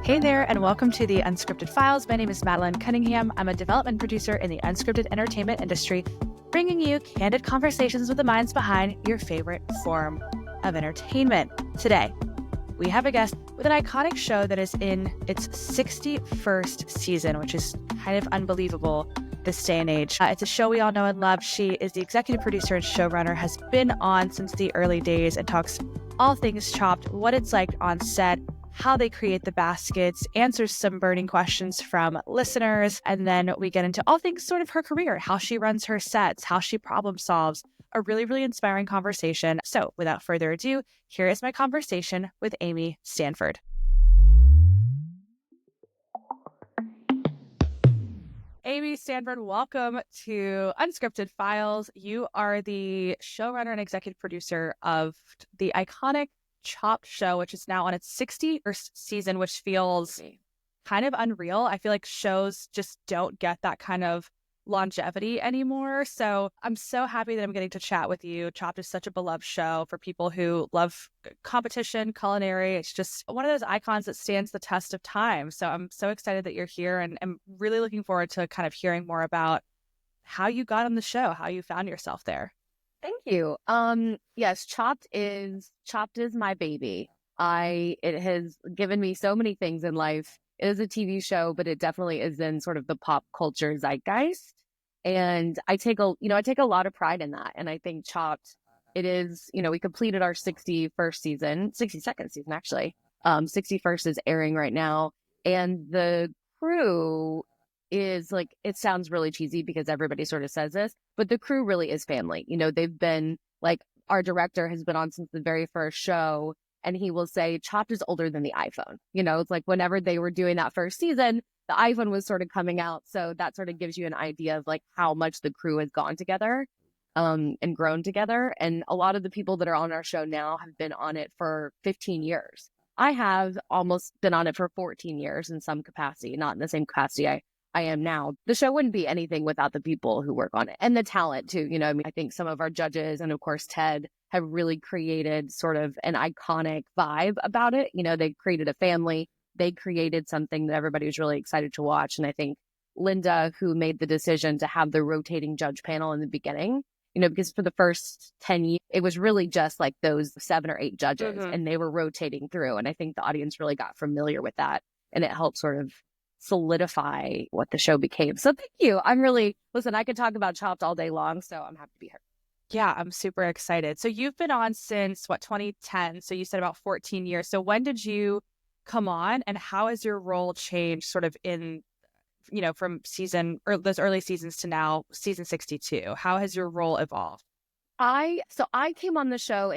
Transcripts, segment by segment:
Hey there, and welcome to the Unscripted Files. My name is Madeline Cunningham. I'm a development producer in the unscripted entertainment industry, bringing you candid conversations with the minds behind your favorite form of entertainment. Today, we have a guest with an iconic show that is in its 61st season, which is kind of unbelievable this day and age. It's a show we all know and love. She is the executive producer and showrunner, has been on since the early days, and talks all things Chopped, what it's like on set, how they create the baskets, answers some burning questions from listeners, and then we get into all things sort of her career, how she runs her sets, how she problem solves. A really, really inspiring conversation. So without further ado, here is my conversation with Amy Stanford. Amy Stanford, welcome to Unscripted Files. You are the showrunner and executive producer of the iconic Chopped show, which is now on its 61st season, which feels kind of unreal. I feel like shows just don't get that kind of longevity anymore. So I'm so happy that I'm getting to chat with you. Chopped is such a beloved show for people who love competition, culinary. It's just one of those icons that stands the test of time. So I'm so excited that you're here, and I'm really looking forward to kind of hearing more about how you got on the show, how you found yourself there. Thank you. Yes, Chopped is my baby. It has given me so many things in life. It is a TV show, but it definitely is in sort of the pop culture zeitgeist. And I take a lot of pride in that. And I think Chopped, it is, we completed our 62nd season, actually. 61st is airing right now. And the crew is like, it sounds really cheesy because everybody sort of says this, but the crew really is family. They've been like, our director has been on since the very first show, and he will say Chopped is older than the iPhone. It's like whenever they were doing that first season, the iPhone was sort of coming out. So that sort of gives you an idea of like how much the crew has gone together and grown together. And a lot of the people that are on our show now have been on it for 15 years. I have almost been on it for 14 years in some capacity, not in the same capacity I am now. The show wouldn't be anything without the people who work on it and the talent too. I think some of our judges and of course Ted have really created sort of an iconic vibe about it. They created a family. They created something that everybody was really excited to watch. And I think Linda, who made the decision to have the rotating judge panel in the beginning, because for the first 10 years, it was really just like those 7 or 8 judges and they were rotating through. And I think the audience really got familiar with that, and it helped sort of solidify what the show became. So thank you. I could talk about Chopped all day long, so I'm happy to be here. Yeah, I'm super excited. So you've been on since 2010? So you said about 14 years. So when did you come on, and how has your role changed sort of in, from those early seasons to now season 62? How has your role evolved? I came on the show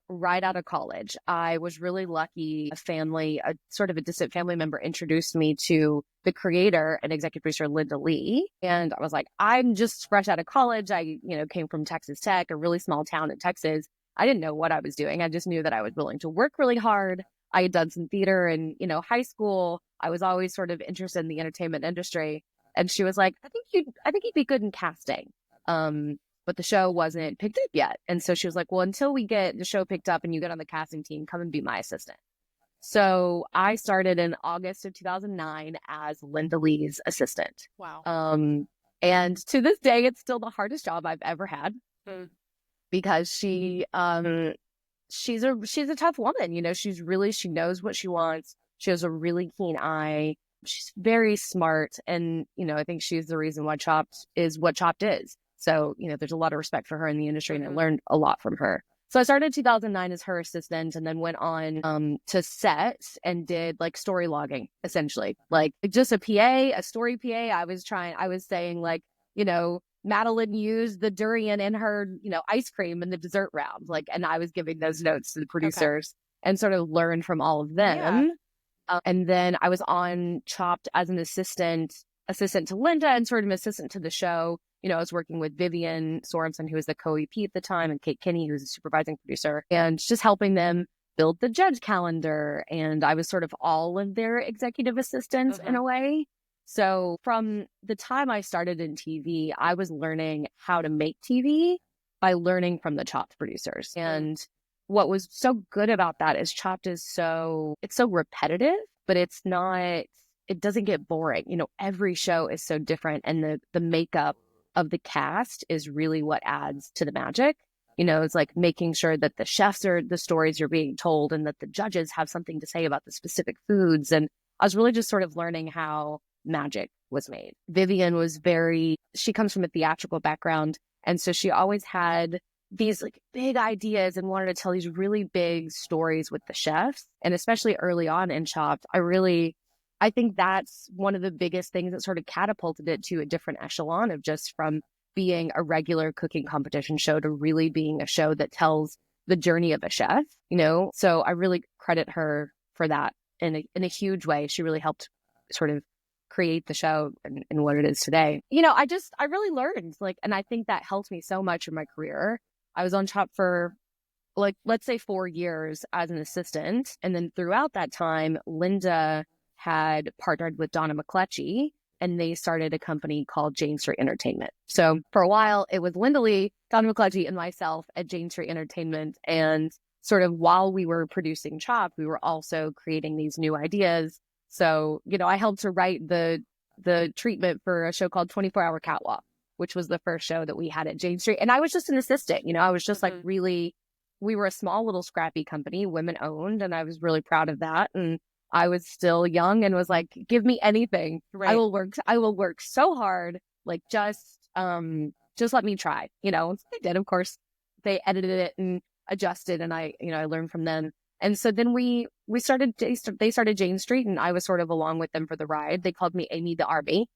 right out of college. I was really lucky. A sort of a distant family member introduced me to the creator and executive producer, Linda Lee. And I was like, I'm just fresh out of college. I, came from Texas Tech, a really small town in Texas. I didn't know what I was doing. I just knew that I was willing to work really hard. I had done some theater in, high school. I was always sort of interested in the entertainment industry. And she was like, I think you'd be good in casting. But the show wasn't picked up yet. And so she was like, well, until we get the show picked up and you get on the casting team, come and be my assistant. So I started in August of 2009 as Linda Lee's assistant. Wow. And to this day, it's still the hardest job I've ever had because she's a tough woman. She knows what she wants. She has a really keen eye. She's very smart. And, I think she's the reason why Chopped is what Chopped is. So, there's a lot of respect for her in the industry, and I learned a lot from her. So I started in 2009 as her assistant, and then went on to set and did like story logging, essentially, like just a story PA. I was saying like, Madeline used the durian in her, ice cream in the dessert round, and I was giving those notes to the producers and sort of learned from all of them. Yeah. And then I was on Chopped as an assistant to Linda and sort of an assistant to the show. I was working with Vivian Sorensen, who was the co-EP at the time, and Kate Kinney, who was a supervising producer, and just helping them build the judge calendar. And I was sort of all of their executive assistants in a way. So from the time I started in TV, I was learning how to make TV by learning from the Chopped producers. And what was so good about that is Chopped is so repetitive, but it's not, it doesn't get boring. You know, every show is so different, and the makeup of the cast is really what adds to the magic. You know, it's like making sure that the chefs are the stories you're being told, and that the judges have something to say about the specific foods. And I was really just sort of learning how magic was made. Vivian was she comes from a theatrical background. And so she always had these like big ideas and wanted to tell these really big stories with the chefs. And especially early on in Chopped, I think that's one of the biggest things that sort of catapulted it to a different echelon of just from being a regular cooking competition show to really being a show that tells the journey of a chef, you know? So I really credit her for that in a huge way. She really helped sort of create the show and what it is today. You know, I really learned, like, and I think that helped me so much in my career. I was on Chopped for like, let's say 4 years as an assistant. And then throughout that time, Linda had partnered with Donna McCletchy, and they started a company called Jane Street Entertainment. So for a while, it was Linda Lee, Donna McCletchy, and myself at Jane Street Entertainment. And sort of while we were producing Chopped, we were also creating these new ideas. So, you know, I helped to write the treatment for a show called 24-Hour Catwalk, which was the first show that we had at Jane Street. And I was just an assistant, you know, I was just like we were a small little scrappy company, women owned, and I was really proud of that. And I was still young and was like, give me anything. Right. I will work so hard. Like, just let me try, you know. So they did, of course. They edited it and adjusted, and I learned from them. And so then they started Jane Street, and I was sort of along with them for the ride. They called me Amy the Army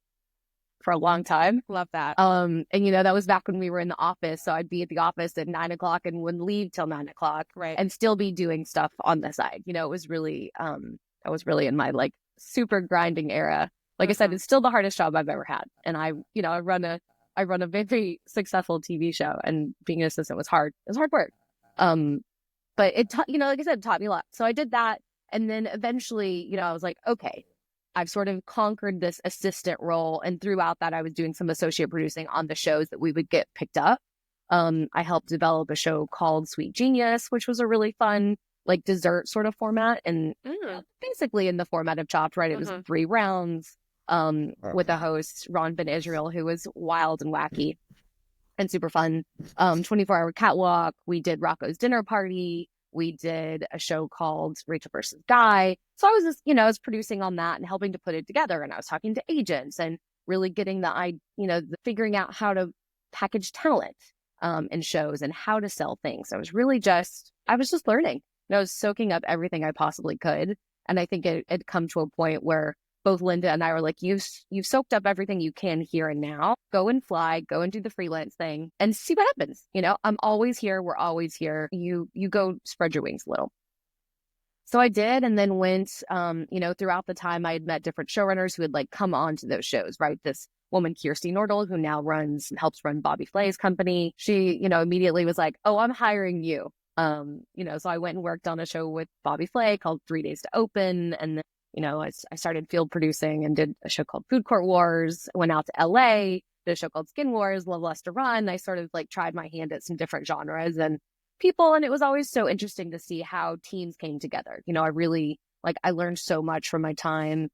for a long time. Love that. And you know, that was back when we were in the office. So I'd be at the office at 9:00 and wouldn't leave till 9:00. Right. And still be doing stuff on the side. You know, it was really, I was really in my like super grinding era. Like I said, it's still the hardest job I've ever had. And I run a very successful TV show, and being an assistant was hard. It was hard work. But it taught, you know, like I said, it taught me a lot. So I did that. And then eventually, you know, I was like, okay, I've sort of conquered this assistant role. And throughout that, I was doing some associate producing on the shows that we would get picked up. I helped develop a show called Sweet Genius, which was a really fun, like, dessert sort of format. And basically in the format of Chopped, right? It was 3 rounds with a host, Ron Ben Israel, who was wild and wacky and super fun. 24-Hour Catwalk. We did Rocco's Dinner Party. We did a show called Rachel versus Guy. So I was just, you know, I was producing on that and helping to put it together. And I was talking to agents and really getting figuring out how to package talent in shows and how to sell things. I was just learning. And I was soaking up everything I possibly could. And I think it had come to a point where both Linda and I were like, you've soaked up everything you can here and now. Go and fly, go and do the freelance thing and see what happens. You know, I'm always here. We're always here. You go spread your wings a little. So I did, and then went, you know, throughout the time I had met different showrunners who had like come on to those shows, right? This woman, Kirsty Nordell, who now helps run Bobby Flay's company. She, you know, immediately was like, oh, I'm hiring you. You know, so I went and worked on a show with Bobby Flay called 3 Days to Open. And then, you know, I started field producing and did a show called Food Court Wars, went out to LA, did a show called Skin Wars, Love Lust to Run. I sort of like tried my hand at some different genres and people. And it was always so interesting to see how teams came together. You know, I learned so much from my time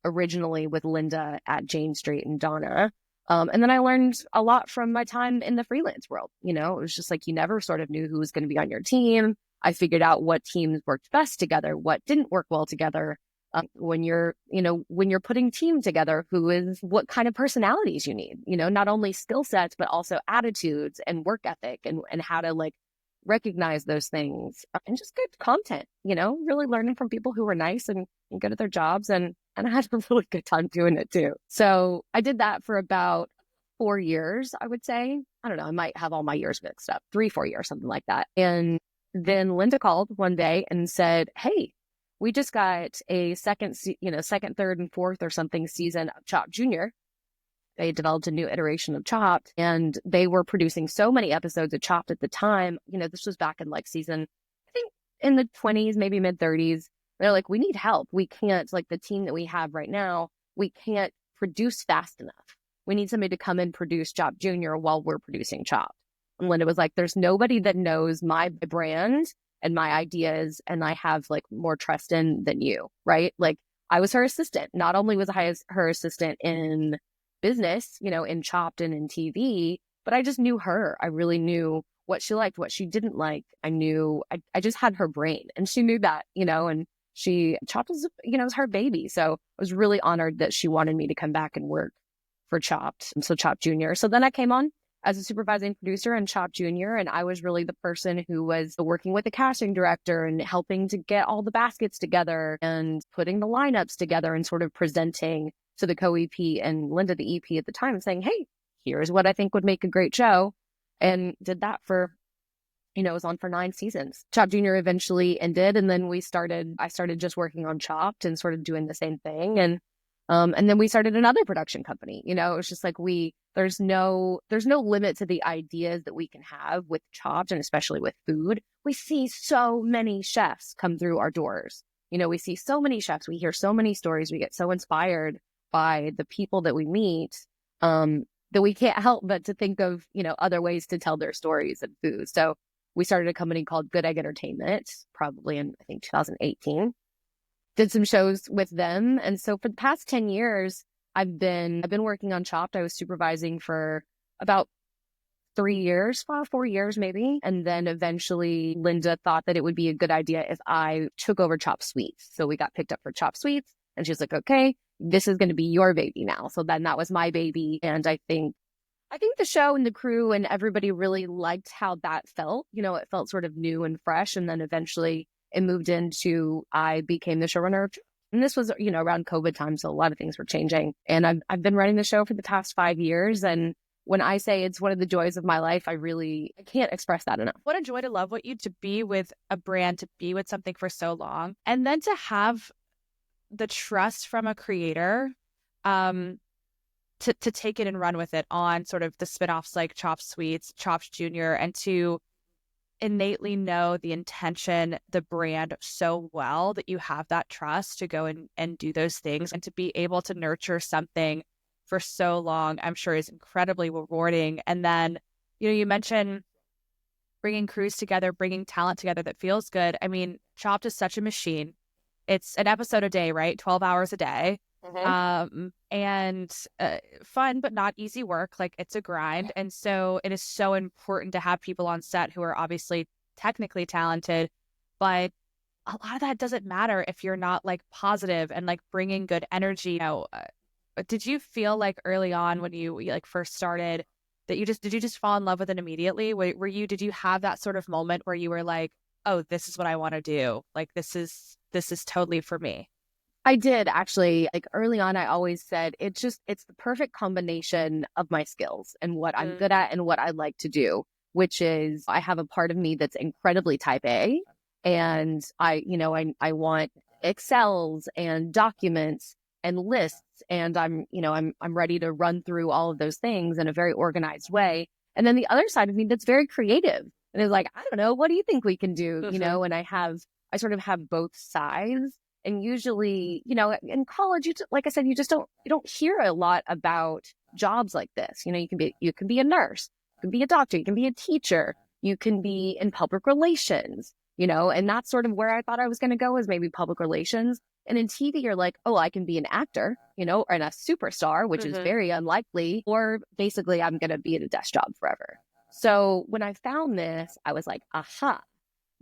originally with Linda at Jane Street and Donna. And then I learned a lot from my time in the freelance world. You know, it was just like, you never sort of knew who was going to be on your team. I figured out what teams worked best together, what didn't work well together. When you're putting team together, what kind of personalities you need, you know, not only skill sets, but also attitudes and work ethic and how to like recognize those things and just good content, you know, really learning from people who were nice and good at their jobs. And I had a really good time doing it too. So I did that for about 4 years, I would say. I don't know, I might have all my years mixed up, 3-4 years, something like that. And then Linda called one day and said, hey, we just got a second, third, and fourth or something season of Chopped Junior. They developed a new iteration of Chopped, and they were producing so many episodes of Chopped at the time. You know, this was back in like season, I think in the 20s, maybe mid 30s. They're like, we need help. We can't, like the team that we have right now, we can't produce fast enough. We need somebody to come and produce Chopped Junior while we're producing Chopped. And Linda was like, there's nobody that knows my brand and my ideas and I have like more trust in than you, right? Like, I was her assistant. Not only was I her assistant in business, in Chopped and in TV, but I just knew her. I really knew what she liked, what she didn't like. I just had her brain, and she knew that, and Chopped was, was her baby. So I was really honored that she wanted me to come back and work for Chopped. So Chopped Junior. So then I came on as a supervising producer in Chopped Junior. And I was really the person who was working with the casting director and helping to get all the baskets together and putting the lineups together and sort of presenting to the co-EP and Linda, the EP at the time, and saying, hey, here's what I think would make a great show. And did that for, it was on for 9 seasons. Chopped Junior eventually ended. And then I started just working on Chopped and sort of doing the same thing. And then we started another production company. It was just like there's no limit to the ideas that we can have with Chopped, and especially with food. We see so many chefs come through our doors. We see so many chefs. We hear so many stories. We get so inspired by the people that we meet that we can't help but to think of, other ways to tell their stories in food. So we started a company called Good Egg Entertainment, probably in, I think, 2018. Did some shows with them. And so for the past 10 years, I've been working on Chopped. I was supervising for about 4 years maybe. And then eventually Linda thought that it would be a good idea if I took over Chopped Sweets. So we got picked up for Chopped Sweets, and she's like, okay, this is going to be your baby now. So then that was my baby. And I think the show and the crew and everybody really liked how that felt. It felt sort of new and fresh. And then eventually it moved into, I became the showrunner. And this was, around COVID time. So a lot of things were changing. And I've been running the show for the past 5 years. And when I say it's one of the joys of my life, I can't express that enough. What a joy to love what you, to be with a brand, to be with something for so long. And then to have the trust from a creator, to take it and run with it on sort of the spinoffs like Chopped Sweets, Chopped Junior, and to innately know the intention, the brand so well that you have that trust to go and do those things, and to be able to nurture something for so long, I'm sure is incredibly rewarding. And then, you mentioned bringing crews together, bringing talent together that feels good. I mean, Chopped is such a machine. It's an episode a day, right? 12 hours a day. Mm-hmm. And fun, but not easy work. Like, it's a grind. And so it is so important to have people on set who are obviously technically talented, but a lot of that doesn't matter if you're not like positive and like bringing good energy. Did you feel like early on when you like first started that did you just fall in love with it immediately? Did you have that sort of moment where you were like, oh, this is what I want to do. Like, this is totally for me? I did, actually. Like, early on, I always said it's the perfect combination of my skills and what I'm good at and what I like to do, which is I have a part of me that's incredibly type A, and I want Excels and documents and lists, and I'm ready to run through all of those things in a very organized way. And then the other side of me that's very creative and is like, I don't know, what do you think we can do? Mm-hmm. And I sort of have both sides. And usually, in college, like I said, you don't hear a lot about jobs like this. You can be a nurse, you can be a doctor, you can be a teacher, you can be in public relations, and that's sort of where I thought I was going to go, is maybe public relations. And in TV, you're like, oh, I can be an actor, and a superstar, which is very unlikely, or basically I'm going to be at a desk job forever. So when I found this, I was like, aha.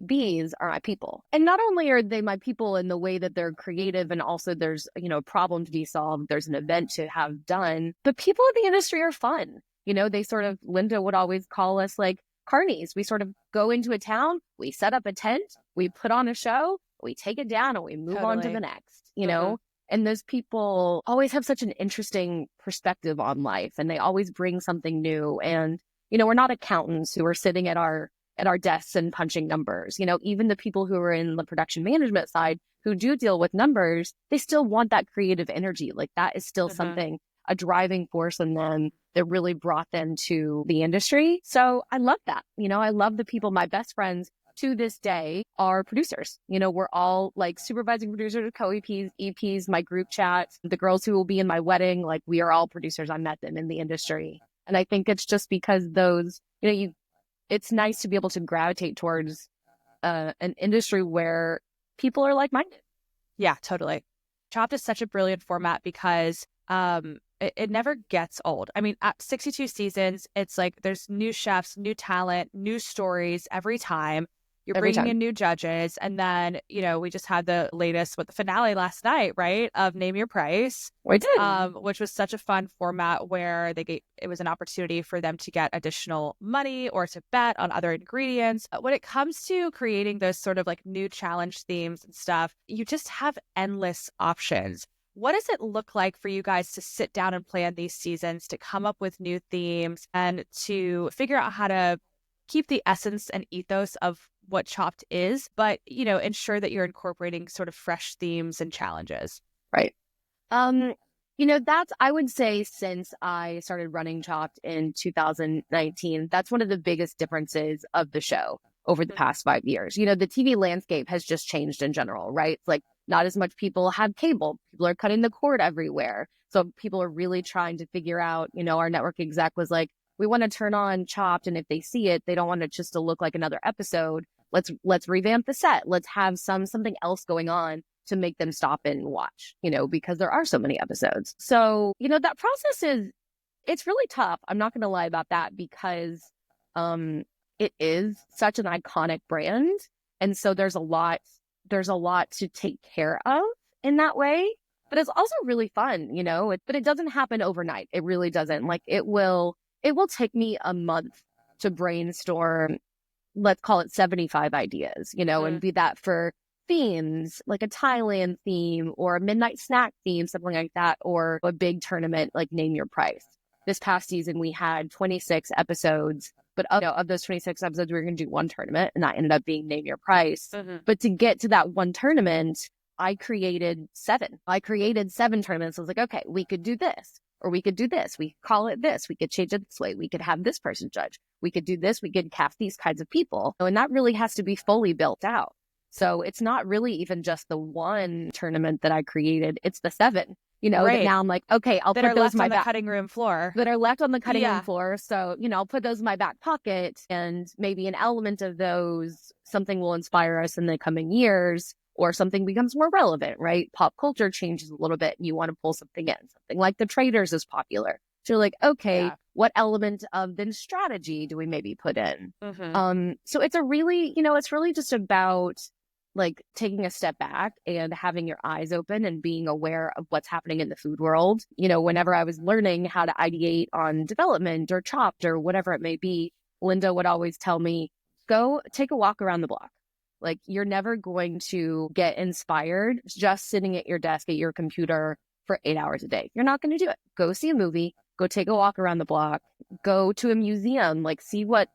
These are my people. And not only are they my people in the way that they're creative, and also there's, a problem to be solved, there's an event to have done, but people in the industry are fun. They sort of, Linda would always call us like carnies. We sort of go into a town, we set up a tent, we put on a show, we take it down, and we move on to the next, And those people always have such an interesting perspective on life, and they always bring something new. And, we're not accountants who are sitting at our desks and punching numbers. Even the people who are in the production management side who do deal with numbers, they still want that creative energy. Like, that is still something, a driving force in them that really brought them to the industry. So I love that. I love the people. My best friends to this day are producers. We're all like supervising producers, co-EPs, EPs, my group chat, the girls who will be in my wedding, like, we are all producers. I met them in the industry. And I think it's just because those, it's nice to be able to gravitate towards an industry where people are like-minded. Yeah, totally. Chopped is such a brilliant format because it never gets old. I mean, at 62 seasons, it's like there's new chefs, new talent, new stories every time. You're Every bringing time. in new judges. And then, we just had the latest with the finale last night, right? Of Name Your Price, We did. which was such a fun format where it was an opportunity for them to get additional money or to bet on other ingredients. When it comes to creating those sort of like new challenge themes and stuff, you just have endless options. What does it look like for you guys to sit down and plan these seasons, to come up with new themes and to figure out how to keep the essence and ethos of what Chopped is, but, ensure that you're incorporating sort of fresh themes and challenges? Right. That's, I would say, since I started running Chopped in 2019, that's one of the biggest differences of the show over the past 5 years. The TV landscape has just changed in general, right? It's like not as much people have cable. People are cutting the cord everywhere. So people are really trying to figure out, our network exec was like, we want to turn on Chopped, and if they see it, they don't want it just to look like another episode. Let's revamp the set. Let's have something else going on to make them stop and watch, because there are so many episodes. So, that process it's really tough. I'm not going to lie about that, because it is such an iconic brand. And so there's a lot to take care of in that way. But it's also really fun, but it doesn't happen overnight. It really doesn't. Like it will take me a month to brainstorm, let's call it 75 ideas, and be that for themes, like a Thailand theme or a midnight snack theme, something like that, or a big tournament like Name Your Price. This past season, we had 26 episodes, but of those 26 episodes, we were going to do one tournament, and that ended up being Name Your Price. But to get to that one tournament, I created 7. I created 7 tournaments. I was like, okay, we could do this, or we could do this. We could call it this. We could change it this way. We could have this person judge. We could do this. We could cast these kinds of people. And that really has to be fully built out. So it's not really even just the one tournament that I created. It's the 7, Right. that now I'm like, okay, I'll that put are those left in my on the back. cutting room floor. That are left on the cutting Yeah. room floor. So, I'll put those in my back pocket, and maybe an element of those, something will inspire us in the coming years, or something becomes more relevant, right? Pop culture changes a little bit and you want to pull something in. Something like The Traders is popular. So you're like, okay, Yeah. what element of then strategy do we maybe put in? Mm-hmm. So it's it's really just about like taking a step back and having your eyes open and being aware of what's happening in the food world. Whenever I was learning how to ideate on development or Chopped or whatever it may be, Linda would always tell me, go take a walk around the block. Like, you're never going to get inspired just sitting at your desk at your computer for 8 hours a day. You're not going to do it. Go see a movie, go take a walk around the block, go to a museum, like see what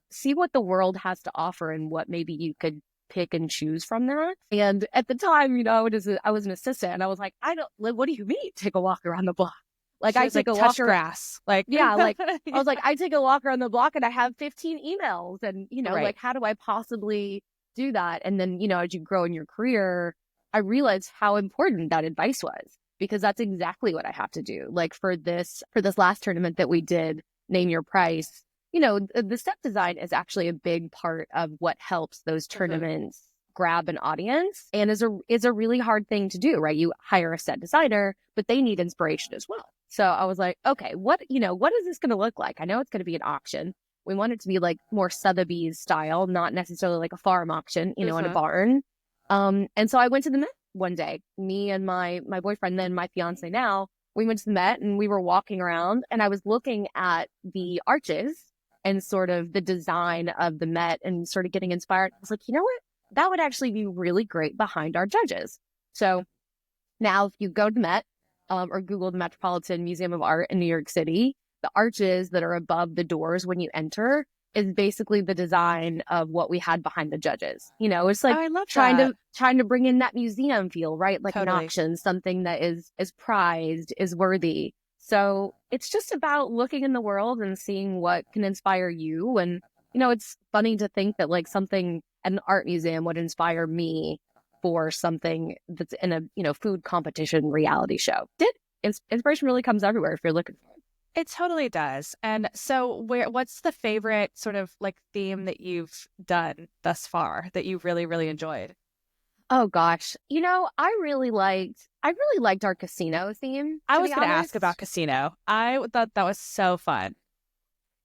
the world has to offer and what maybe you could pick and choose from that. And at the time, I was an assistant, and I was like, what do you mean take a walk around the block? Like, I take a walk around grass. Like, yeah, like I was like, I take a walk around the block and I have 15 emails, and Right. like, how do I possibly do that? And then, as you grow in your career, I realized how important that advice was, because that's exactly what I have to do. Like for this last tournament that we did, Name Your Price, the set design is actually a big part of what helps those tournaments grab an audience, and is a really hard thing to do, right? You hire a set designer, but they need inspiration as well. So I was like, okay, what is this going to look like? I know it's going to be an auction. We want it to be like more Sotheby's style, not necessarily like a farm auction, in a barn. And so I went to the Met one day. Me and my boyfriend, then my fiance now, we went to the Met and we were walking around, and I was looking at the arches and sort of the design of the Met and sort of getting inspired. I was like, you know what? That would actually be really great behind our judges. So now if you go to the Met, or Google the Metropolitan Museum of Art in New York City, the arches that are above the doors when you enter is basically the design of what we had behind the judges. It's like I love trying to bring in that museum feel, right? Like Totally. an auction, something that is prized, is worthy. So it's just about looking in the world and seeing what can inspire you. And, it's funny to think that like something at an art museum would inspire me for something that's in a food competition reality show. Inspiration really comes everywhere if you're looking for it. It totally does. And so what's the favorite sort of like theme that you've done thus far that you've really, really enjoyed? Oh gosh. I really liked our casino theme, I to was be going to ask about honest. casino. I thought that was so fun.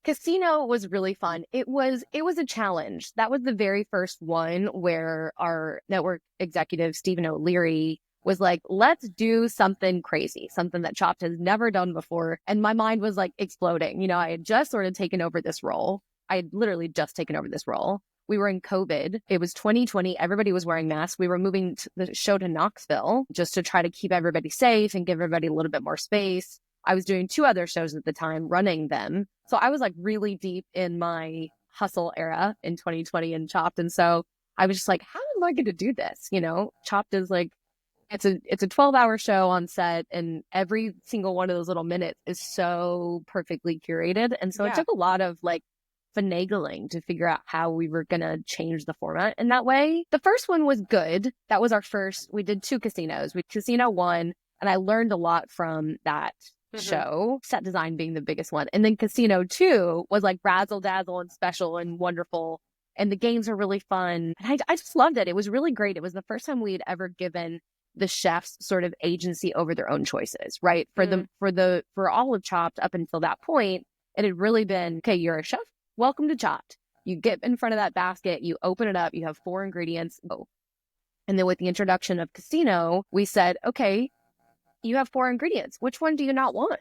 Casino was really fun. It was a challenge. That was the very first one where our network executive, Stephen O'Leary, was like, let's do something crazy, something that Chopped has never done before. And my mind was like exploding. I had just sort of taken over this role. I had literally just taken over this role. We were in COVID. It was 2020. Everybody was wearing masks. We were moving the show to Knoxville just to try to keep everybody safe and give everybody a little bit more space. I was doing 2 other shows at the time, running them. So I was like really deep in my hustle era in 2020 and Chopped. And so I was just like, how am I going to do this? Chopped is like, it's a 12-hour show on set, and every single one of those little minutes is so perfectly curated. And so it Yeah. took a lot of like finagling to figure out how we were going to change the format in that way. The first one was good. That was our first. We did 2 casinos. We Casino 1, and I learned a lot from that show, set design being the biggest one. And then Casino 2 was like razzle dazzle and special and wonderful. And the games are really fun. And I just loved it. It was really great. It was the first time we had ever given the chefs sort of agency over their own choices, right? For all of Chopped up until that point, it had really been, okay, you're a chef, welcome to Chopped. You get in front of that basket, you open it up, you have 4 ingredients. Oh. And then with the introduction of Casino, we said, okay, you have 4 ingredients. Which one do you not want?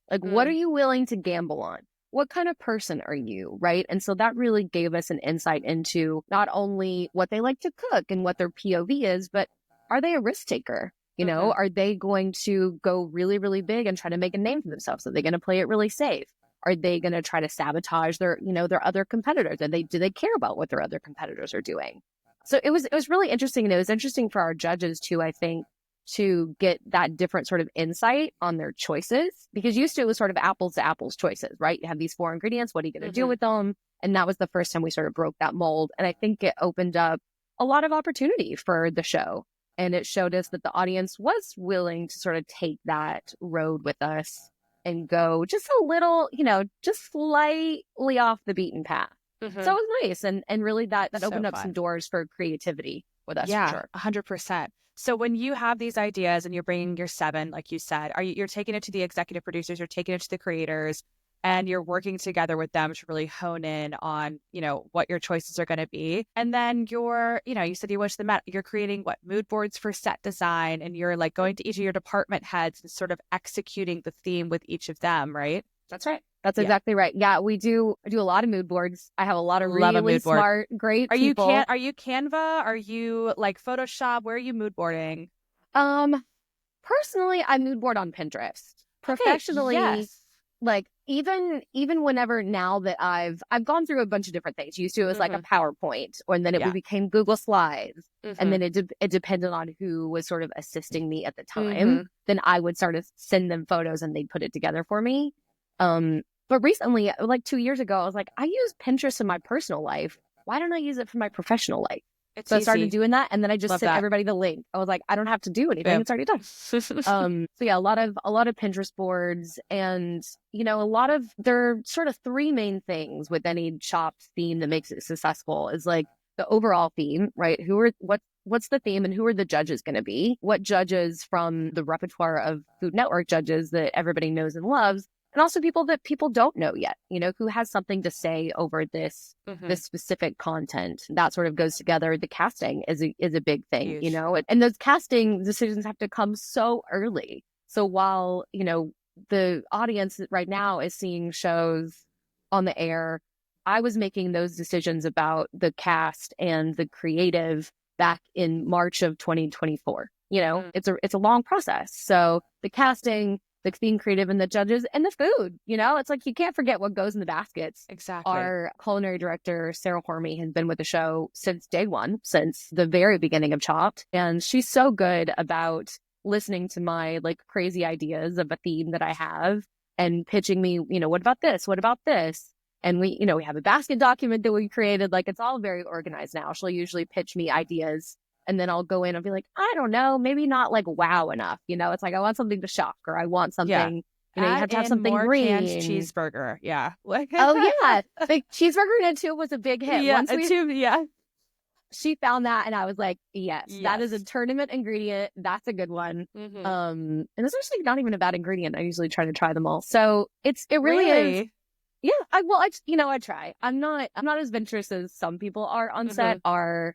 Like, what are you willing to gamble on? What kind of person are you, right? And so that really gave us an insight into not only what they like to cook and what their POV is, but are they a risk taker? Are they going to go really, really big and try to make a name for themselves? Are they going to play it really safe? Are they going to try to sabotage their other competitors? Do they care about what their other competitors are doing? So it was really interesting. And it was interesting for our judges too, I think, to get that different sort of insight on their choices, because used to it was sort of apples to apples choices, right? You have these 4 ingredients. What are you going to do with them? And that was the first time we sort of broke that mold. And I think it opened up a lot of opportunity for the show. And it showed us that the audience was willing to sort of take that road with us and go just a little, just slightly off the beaten path. So it was nice. And really that So opened up fun. some doors for creativity with us. Yeah, for sure. 100%. So when you have these ideas and you're bringing your 7, like you said, you're taking it to the executive producers, you're taking it to the creators, and you're working together with them to really hone in on, what your choices are going to be. And then you said you went to the Met, you're creating mood boards for set design, and you're like going to each of your department heads and sort of executing the theme with each of them, right? That's right. That's exactly right. Yeah, we do a lot of mood boards. I have a lot of really smart, great people. Are you Canva? Are you like Photoshop? Where are you mood boarding? Personally, I mood board on Pinterest. Professionally, yes. like even whenever now that I've gone through a bunch of different things. Used to it was like a PowerPoint, and then it became Google Slides, and then it depended on who was sort of assisting me at the time. Then I would sort of send them photos, and they'd put it together for me. But recently, like 2 years ago, I was like, I use Pinterest in my personal life. Why don't I use it for my professional life? So I started doing that, and then I just sent everybody the link. I was like, I don't have to do anything; it's already done. So yeah, a lot of Pinterest boards, and a lot of there are sort of 3 main things with any Chopped theme that makes it successful is like the overall theme, right? What's the theme, and who are the judges going to be? What judges from the repertoire of Food Network judges that everybody knows and loves? And also people that people don't know yet, who has something to say over this specific content. That sort of goes together. The casting is a big thing, Huge. and those casting decisions have to come so early. So while, the audience right now is seeing shows on the air, I was making those decisions about the cast and the creative back in March of 2024. It's a long process. So the casting, the being creative, and the judges, and the food, it's like you can't forget what goes in the baskets. Exactly. Our culinary director, Sarah Hormy, has been with the show since day one, since the very beginning of Chopped. And she's so good about listening to my like crazy ideas of a theme that I have and pitching me, what about this? What about this? And we have a basket document that we created. Like, it's all very organized now. She'll usually pitch me ideas, and then I'll go in and be like, I don't know, maybe not like wow enough. It's like, I want something to shock, or I want something, you have to have something more green. Canned cheeseburger. Yeah. Oh yeah. The cheeseburger in it too was a big hit. Yeah. Once we she found that, and I was like, yes, that is a Yes. tournament ingredient. That's a good one. Mhm. And it's actually not even a bad ingredient. I usually try to try them all. So it really is. Really? Yeah. I try. I'm not as venturous as some people are on set. Our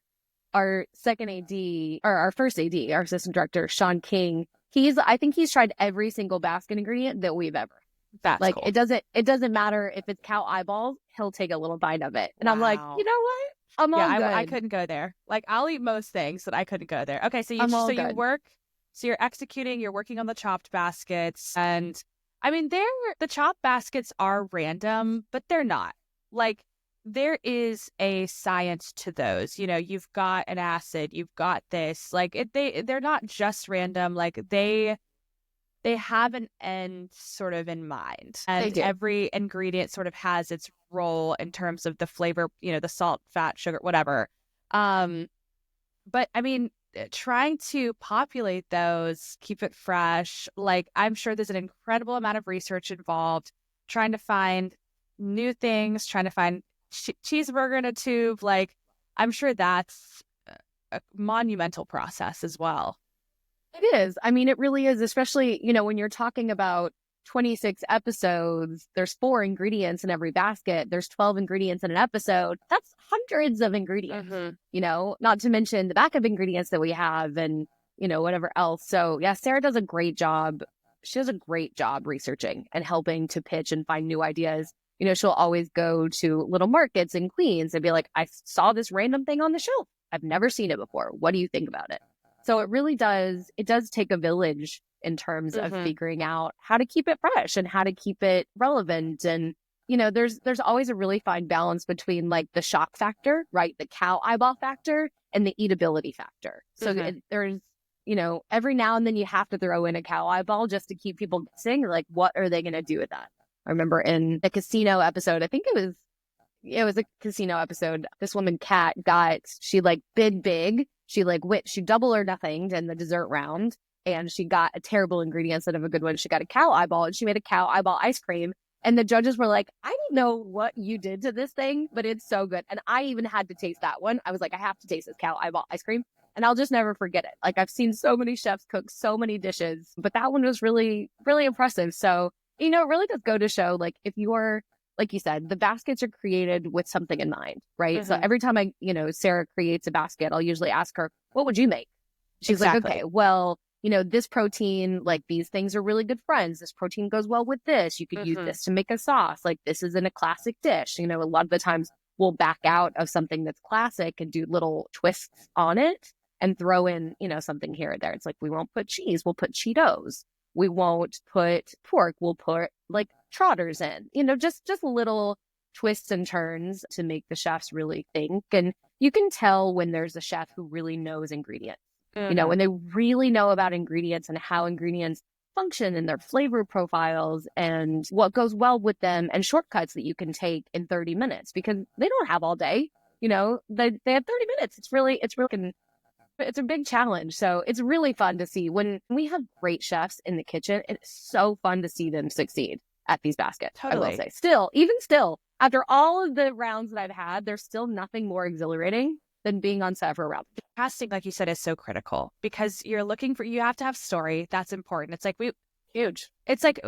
second AD, or our first AD, our assistant director, Sean King, I think he's tried every single basket ingredient that we've ever. That's Like, cool. it doesn't matter if it's cow eyeballs, he'll take a little bite of it. And I'm like, Wow. you know what? I'm all good. I couldn't go there. Like, I'll eat most things, but I couldn't go there. Okay, I'm all you good. work, so you're executing, you're working on the chopped baskets, and I mean, the chopped baskets are random, but they're not. Like, there is a science to those. You know, you've got an acid, you've got this. Like, they're not just random. Like, they have an end sort of in mind, They and do. every ingredient sort of has its role in terms of the flavor, you know, the salt, fat, sugar, whatever. But I mean, trying to populate those, keep it fresh, like, I'm sure there's an incredible amount of research involved, trying to find new things, trying to find cheeseburger in a tube. Like, I'm sure that's a monumental process as well. It is. I mean, it really is, especially, when you're talking about 26 episodes, there's 4 ingredients in every basket. There's 12 ingredients in an episode. That's hundreds of ingredients, not to mention the backup ingredients that we have and, whatever else. So yeah, Sarah does a great job. She does a great job researching and helping to pitch and find new ideas. She'll always go to little markets in Queens and be like, I saw this random thing on the shelf. I've never seen it before. What do you think about it? So it does take a village in terms of figuring out how to keep it fresh and how to keep it relevant. And, there's always a really fine balance between like the shock factor, right? The cow eyeball factor and the eatability factor. So there's, every now and then you have to throw in a cow eyeball just to keep people guessing, like, what are they going to do with that? I remember in the casino episode, I think it was a casino episode. This woman, Kat, she like bid big. She double or nothing in the dessert round, and she got a terrible ingredient instead of a good one. She got a cow eyeball, and she made a cow eyeball ice cream. And the judges were like, I don't know what you did to this thing, but it's so good. And I even had to taste that one. I was like, I have to taste this cow eyeball ice cream. And I'll just never forget it. Like, I've seen so many chefs cook so many dishes, but that one was really, really impressive. So, it really does go to show, like, if you're, like you said, the baskets are created with something in mind, right? So every time Sarah creates a basket, I'll usually ask her, what would you make? She's like, okay, well, this protein, like, these things are really good friends. This protein goes well with this. You could use this to make a sauce. Like, this isn't a classic dish. A lot of the times we'll back out of something that's classic and do little twists on it and throw in, something here or there. It's like, we won't put cheese. We'll put Cheetos. We won't put pork. We'll put like trotters in, just little twists and turns to make the chefs really think. And you can tell when there's a chef who really knows ingredients, when they really know about ingredients and how ingredients function and their flavor profiles and what goes well with them and shortcuts that you can take in 30 minutes because they don't have all day, they have 30 minutes. It's a big challenge. So it's really fun to see when we have great chefs in the kitchen. It's so fun to see them succeed at these baskets. Totally. I will say even still, after all of the rounds that I've had, there's still nothing more exhilarating than being on set for a round. Casting, like you said, is so critical because you have to have story. That's important. It's like huge. It's like,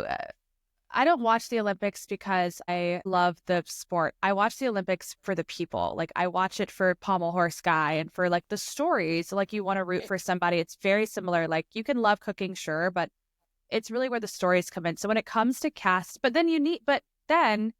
I don't watch the Olympics because I love the sport. I watch the Olympics for the people. Like, I watch it for pommel horse guy and for like the stories. Like, you want to root for somebody. It's very similar. Like, you can love cooking, sure, but it's really where the stories come in. So when it comes to cast, but then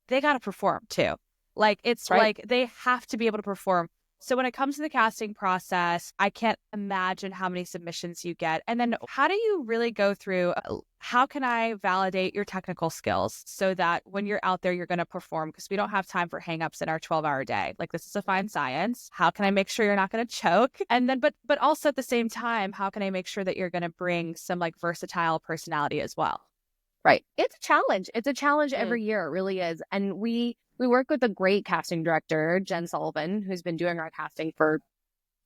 they got to perform too. Like, it's right. Like they have to be able to perform. So when it comes to the casting process, I can't imagine how many submissions you get. And then how do you really go through, how can I validate your technical skills so that when you're out there, you're going to perform? Because we don't have time for hangups in our 12-hour day. Like, this is a fine science. How can I make sure you're not going to choke? And then, but also at the same time, how can I make sure that you're going to bring some like versatile personality as well? Right. It's a challenge. It's a challenge every year. It really is. And we work with a great casting director, Jen Sullivan, who's been doing our casting for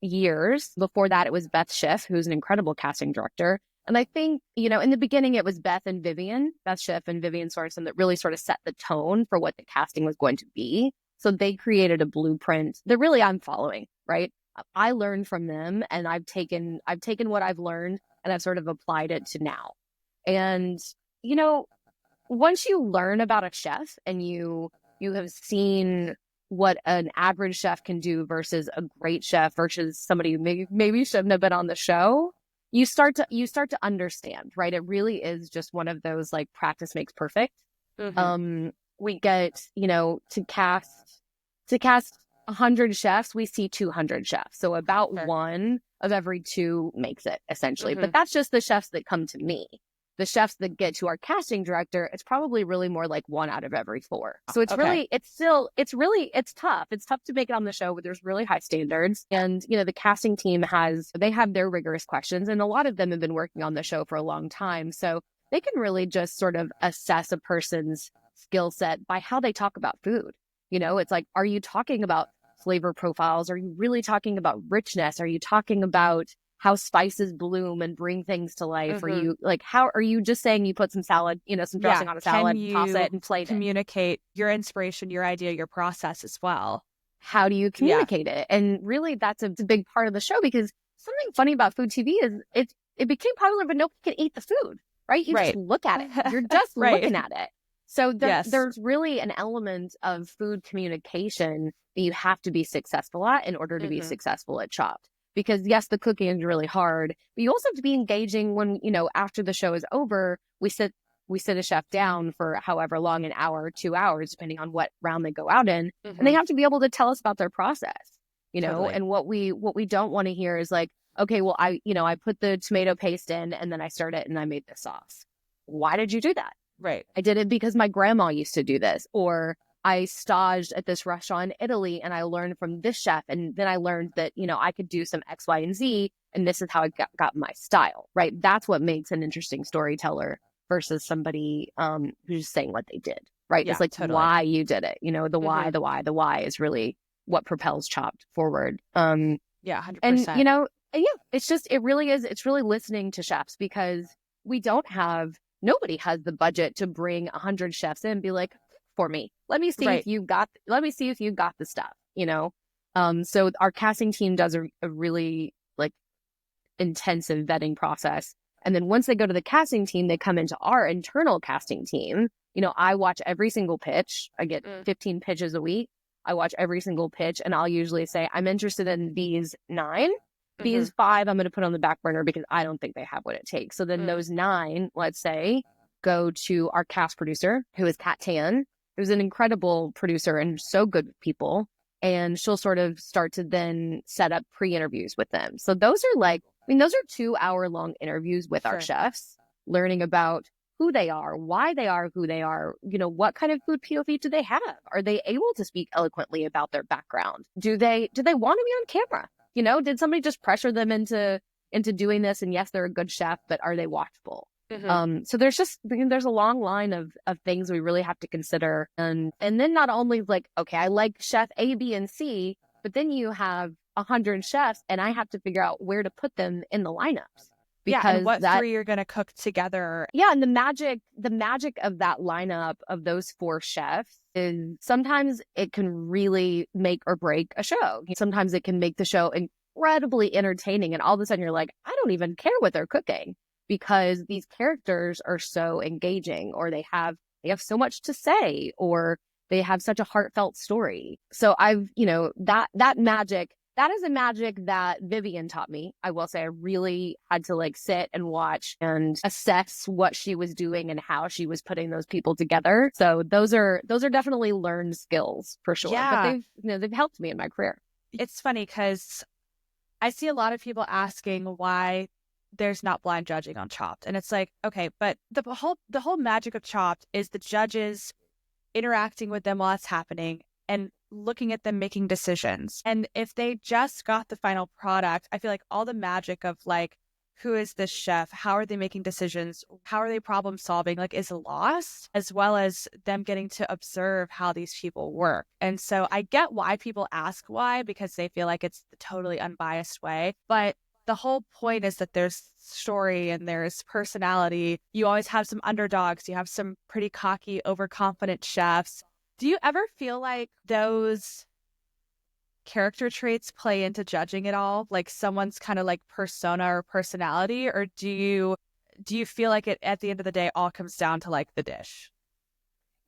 years. Before that, it was Beth Schiff, who's an incredible casting director. And I think, in the beginning, it was Beth Schiff and Vivian Sorensen that really sort of set the tone for what the casting was going to be. So they created a blueprint that really I'm following. right? I learned from them, and I've taken what I've learned and I've sort of applied it to now. And, you know, once you learn about a chef and you have seen what an average chef can do versus a great chef versus somebody who maybe shouldn't have been on the show, you start to understand, right? It really is just one of those like practice makes perfect. We get, to cast 100 chefs, we see 200 chefs. So about one of every two makes it, essentially. But that's just the chefs that come to me. The chefs that get to our casting director, it's probably really more like one out of every four. So it's it's tough. It's tough to make it on the show, but there's really high standards. And, the casting team they have their rigorous questions, and a lot of them have been working on the show for a long time. So they can really just sort of assess a person's skill set by how they talk about food. It's like, are you talking about flavor profiles? Are you really talking about richness? Are you talking about how spices bloom and bring things to life? Are you how are you just saying you put some salad, some dressing on a salad, toss it and plate communicate your inspiration, your idea, your process as well? How do you communicate it? And really that's a big part of the show, because something funny about food TV is it became popular, but nobody can eat the food, right? You just look at it. You're just looking at it. So there's really an element of food communication that you have to be successful at in order to be successful at Chopped. Because yes, the cooking is really hard, but you also have to be engaging when, after the show is over, we sit a chef down for however long, an hour, 2 hours, depending on what round they go out in. And they have to be able to tell us about their process, and what we don't want to hear is like, okay, well, I put the tomato paste in and then I stirred it and I made this sauce. Why did you do that? Right. I did it because my grandma used to do this, or I staged at this restaurant in Italy and I learned from this chef. And then I learned that, I could do some X, Y, and Z. And this is how I got my style, right? That's what makes an interesting storyteller versus somebody who's just saying what they did, right? Yeah, it's like why you did it. The why is really what propels Chopped forward. 100%. And, it really is. It's really listening to chefs, because nobody has the budget to bring 100 chefs in and be like, for me, let me see if you got the stuff, So our casting team does a really like intensive vetting process. And then once they go to the casting team, they come into our internal casting team. I watch every single pitch. I get 15 pitches a week. I watch every single pitch, and I'll usually say, I'm interested in these 9. These 5 I'm going to put on the back burner because I don't think they have what it takes. So then those 9, let's say, go to our cast producer, who is Kat Tan, who's an incredible producer and so good with people. And she'll sort of start to then set up pre-interviews with them. So those are those are 2-hour-long interviews with our chefs, learning about who they are, why they are who they are, what kind of food POV do they have? Are they able to speak eloquently about their background? Do they want to be on camera? Did somebody just pressure them into doing this? And yes, they're a good chef, but are they watchable? So there's a long line of things we really have to consider. And then not only like, okay, I like chef A, B, and C, but then you have 100 chefs and I have to figure out where to put them in the lineups. And what 3 you're going to cook together. Yeah, and the magic of that lineup of those 4 chefs is sometimes it can really make or break a show. Sometimes it can make the show incredibly entertaining, and all of a sudden you're like, I don't even care what they're cooking, because these characters are so engaging, or they have so much to say, or they have such a heartfelt story. So I've, that magic. That is a magic that Vivian taught me. I will say I really had to sit and watch and assess what she was doing and how she was putting those people together. So those are definitely learned skills for sure. Yeah. But they've helped me in my career. It's funny because I see a lot of people asking why there's not blind judging on Chopped. And it's like, okay, but the whole magic of Chopped is the judges interacting with them while it's happening and looking at them making decisions. And if they just got the final product, I feel like all the magic of who is this chef? How are they making decisions? How are they problem solving? Is lost, as well as them getting to observe how these people work. And so I get why people ask why, because they feel like it's the totally unbiased way. But the whole point is that there's story and there's personality. You always have some underdogs. You have some pretty cocky, overconfident chefs. Do you ever feel like those character traits play into judging at all? Like someone's kind of like persona or personality, or do you feel like it at the end of the day all comes down to like the dish?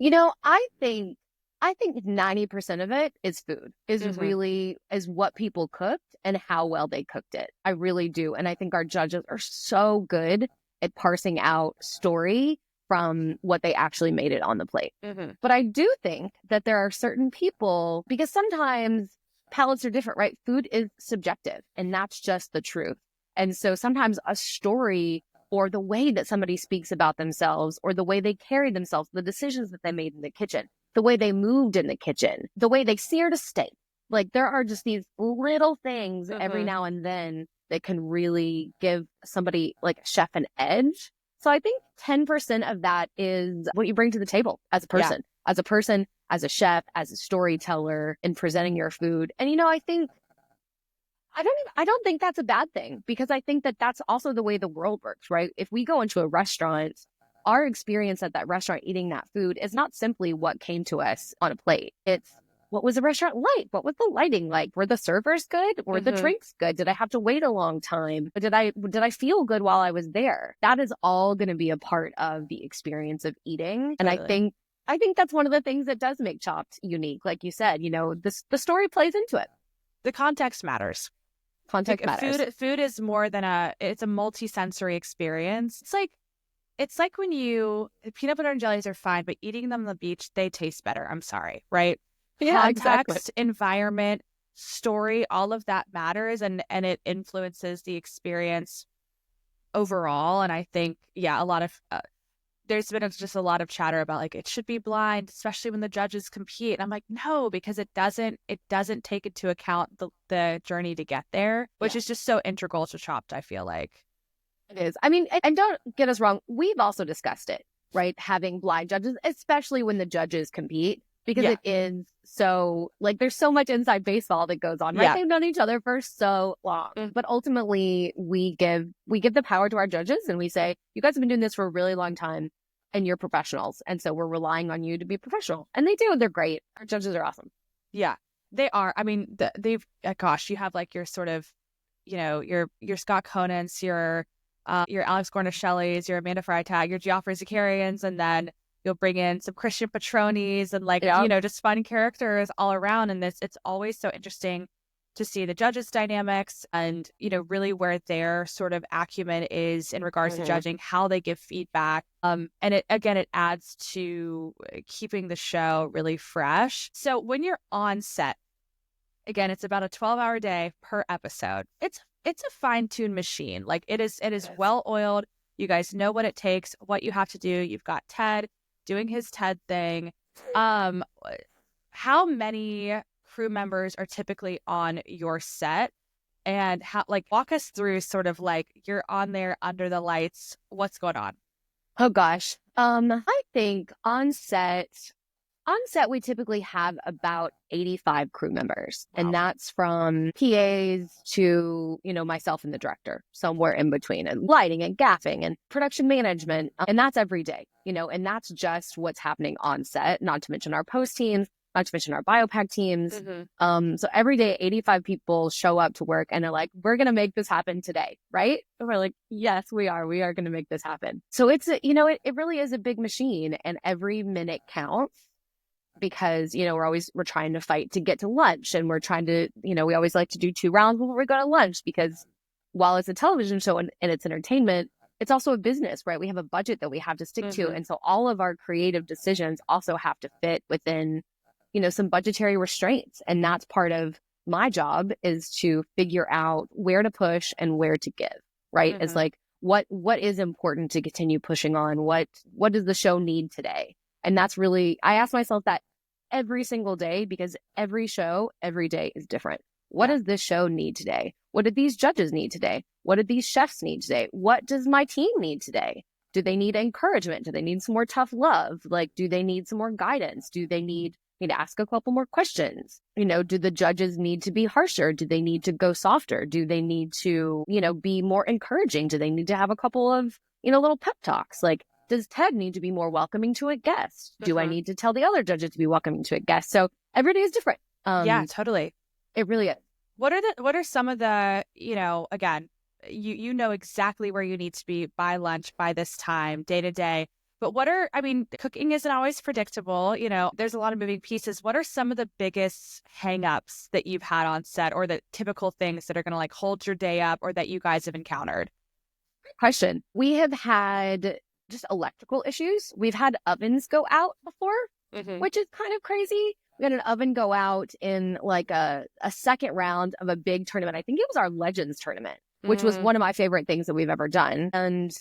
I think 90% of it is food, is Mm-hmm. really is what people cooked and how well they cooked it. I really do. And I think our judges are so good at parsing out story from what they actually made it on the plate. Mm-hmm. But I do think that there are certain people, because sometimes palates are different, right? Food is subjective, and that's just the truth. And so sometimes a story or the way that somebody speaks about themselves or the way they carry themselves, the decisions that they made in the kitchen, the way they moved in the kitchen, the way they seared a steak. Like there are just these little things every now and then that can really give somebody like a chef an edge. So I think 10% of that is what you bring to the table as a person, as a chef, as a storyteller in presenting your food. And, I don't think that's a bad thing, because I think that that's also the way the world works, right? If we go into a restaurant, our experience at that restaurant eating that food is not simply what came to us on a plate. It's what was the restaurant like? What was the lighting like? Were the servers good? Were the drinks good? Did I have to wait a long time? Did I feel good while I was there? That is all going to be a part of the experience of eating. And Totally. I think that's one of the things that does make Chopped unique. Like you said, the story plays into it. The context matters. Context Like matters. food is more than it's a multi-sensory experience. It's like when peanut butter and jellies are fine, but eating them on the beach, they taste better. I'm sorry, right? Yeah, exactly. Context, environment, story, all of that matters, and it influences the experience overall. And I think, yeah, there's been just a lot of chatter about like it should be blind, especially when the judges compete. And I'm like, no, because it doesn't take into account the journey to get there, which is just so integral to Chopped, I feel like. It is. I mean, and don't get us wrong, we've also discussed it, right? Having blind judges, especially when the judges compete, because Yeah. it is so, like, there's so much inside baseball that goes on, right? Yeah. They've known each other for so long. But ultimately, we give the power to our judges, and we say, you guys have been doing this for a really long time, and you're professionals. And so we're relying on you to be professional. And they do. They're great. Our judges are awesome. Yeah, they are. I mean, gosh, you have like your sort of, your Scott Conants, your Alex Gornashellis, your Amanda Freitag, your Geoffrey Zakarians, and then you'll bring in some Christian Petronis and like, just fun characters all around. And it's always so interesting to see the judges' dynamics and, really where their sort of acumen is in regards to judging, how they give feedback. And it adds to keeping the show really fresh. So when you're on set, again, it's about a 12-hour day per episode. It's a fine-tuned machine. Like it is well-oiled. You guys know what it takes, what you have to do. You've got Ted doing his Ted thing. How many crew members are typically on your set, and how, like, walk us through sort of like you're on there under the lights, what's going on? Oh gosh. I think on set we typically have about 85 crew members. Wow. And that's from PAs to, myself and the director, somewhere in between, and lighting and gaffing and production management. And that's every day, and that's just what's happening on set, not to mention our post teams, not to mention our biopack teams. So every day, 85 people show up to work and they're like, we're going to make this happen today, right? And we're like, yes, we are. We are going to make this happen. So it's, it really is a big machine, and every minute counts, because, we're trying to fight to get to lunch, and we're trying to, we always like to do 2 rounds before we go to lunch, because while it's a television show and it's entertainment, it's also a business, right? We have a budget that we have to stick to. And so all of our creative decisions also have to fit within, some budgetary restraints. And that's part of my job, is to figure out where to push and where to give, right? It's like, what is important to continue pushing on? What does the show need today? And that's really, I ask myself that every single day, because every show, every day is different. What does this show need today? What do these judges need today? What do these chefs need today? What does my team need today? Do they need encouragement? Do they need some more tough love? Like, do they need some more guidance? Do they need me to ask a couple more questions? Do the judges need to be harsher? Do they need to go softer? Do they need to, be more encouraging? Do they need to have a couple of, little pep talks? Like, does Ted need to be more welcoming to a guest? Do I need to tell the other judges to be welcoming to a guest? So every day is different. Yeah, totally. It really is. What are some of the, again, you know exactly where you need to be by lunch, by this time, day to day. But I mean, cooking isn't always predictable. There's a lot of moving pieces. What are some of the biggest hangups that you've had on set, or the typical things that are going to like hold your day up, or that you guys have encountered? Question. We have had just electrical issues. We've had ovens go out before, which is kind of crazy. We had an oven go out in like a second round of a big tournament. I think it was our Legends tournament, which was one of my favorite things that we've ever done. And,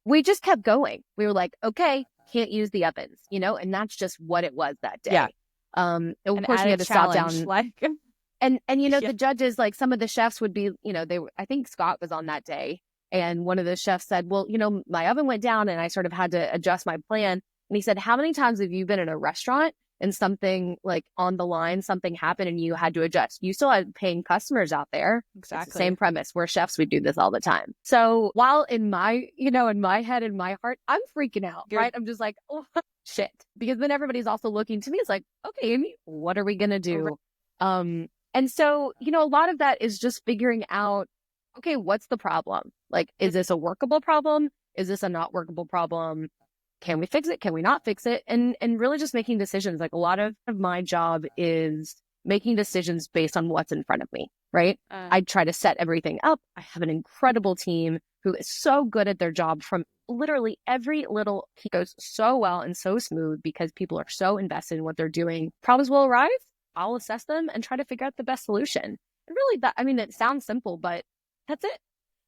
we just kept going. We were like, okay, can't use the ovens, and that's just what it was that day. Yeah. Of course, we had to stop down. Like, and Yeah. the judges, like some of the chefs would be, I think Scott was on that day. And one of the chefs said, well, my oven went down and I sort of had to adjust my plan. And he said, how many times have you been in a restaurant and something like on the line, something happened and you had to adjust? You still had paying customers out there. Exactly. It's the same premise. We're chefs. We do this all the time. So while in my, in my head, in my heart, I'm freaking out, right? I'm just like, oh, shit. Because then everybody's also looking to me. It's like, okay, Amy, what are we going to do? And so, a lot of that is just figuring out, okay, what's the problem? Like, is this a workable problem? Is this a not workable problem? Can we fix it? Can we not fix it? And really just making decisions. Like, a lot of my job is making decisions based on what's in front of me, right? I try to set everything up. I have an incredible team who is so good at their job. From literally every little piece goes so well and so smooth because people are so invested in what they're doing. Problems will arise. I'll assess them and try to figure out the best solution. And really, it sounds simple, but that's it.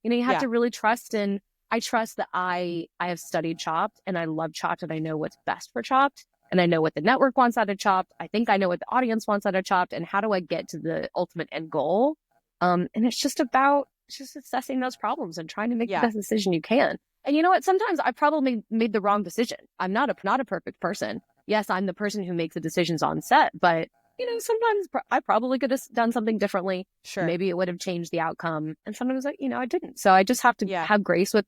You have to really trust. And I trust that I have studied Chopped and I love Chopped and I know what's best for Chopped and I know what the network wants out of Chopped. I think I know what the audience wants out of Chopped and how do I get to the ultimate end goal. And it's just about assessing those problems and trying to make the best decision you can. And you know what? Sometimes I probably made the wrong decision. I'm not a perfect person. Yes, I'm the person who makes the decisions on set, but sometimes I probably could have done something differently. Sure. Maybe it would have changed the outcome. And sometimes, I didn't. So I just have to have grace with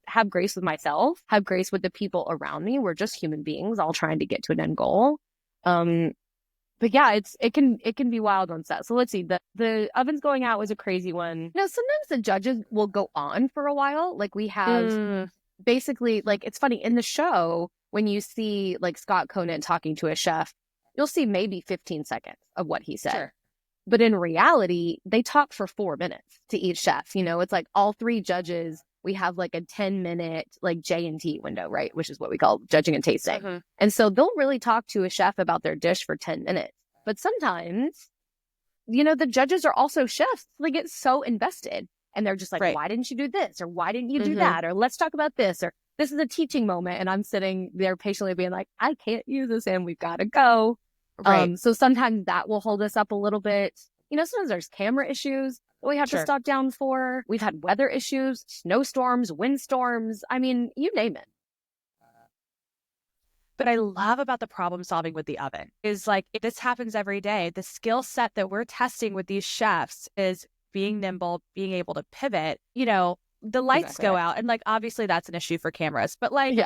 myself, have grace with the people around me. We're just human beings, all trying to get to an end goal. But yeah, it can be wild on set. So let's see. The ovens going out was a crazy one. Sometimes the judges will go on for a while. Like we have basically, like, it's funny in the show when you see like Scott Conant talking to a chef, you'll see maybe 15 seconds of what he said. Sure. But in reality, they talk for 4 minutes to each chef. It's like all three judges, we have like a 10-minute like J&T window, right? Which is what we call judging and tasting. And so they'll really talk to a chef about their dish for 10 minutes. But sometimes, the judges are also chefs. They get so invested and they're just like, right, why didn't you do this? Or why didn't you do that? Or let's talk about this. Or this is a teaching moment. And I'm sitting there patiently being like, I can't use this and we've got to go. Right. So sometimes that will hold us up a little bit. Sometimes there's camera issues that we have to stop down for. We've had weather issues, snowstorms, windstorms. I mean, you name it. But I love about the problem solving with the oven is like, this happens every day. The skill set that we're testing with these chefs is being nimble, being able to pivot. The lights go out and like, obviously that's an issue for cameras, but like,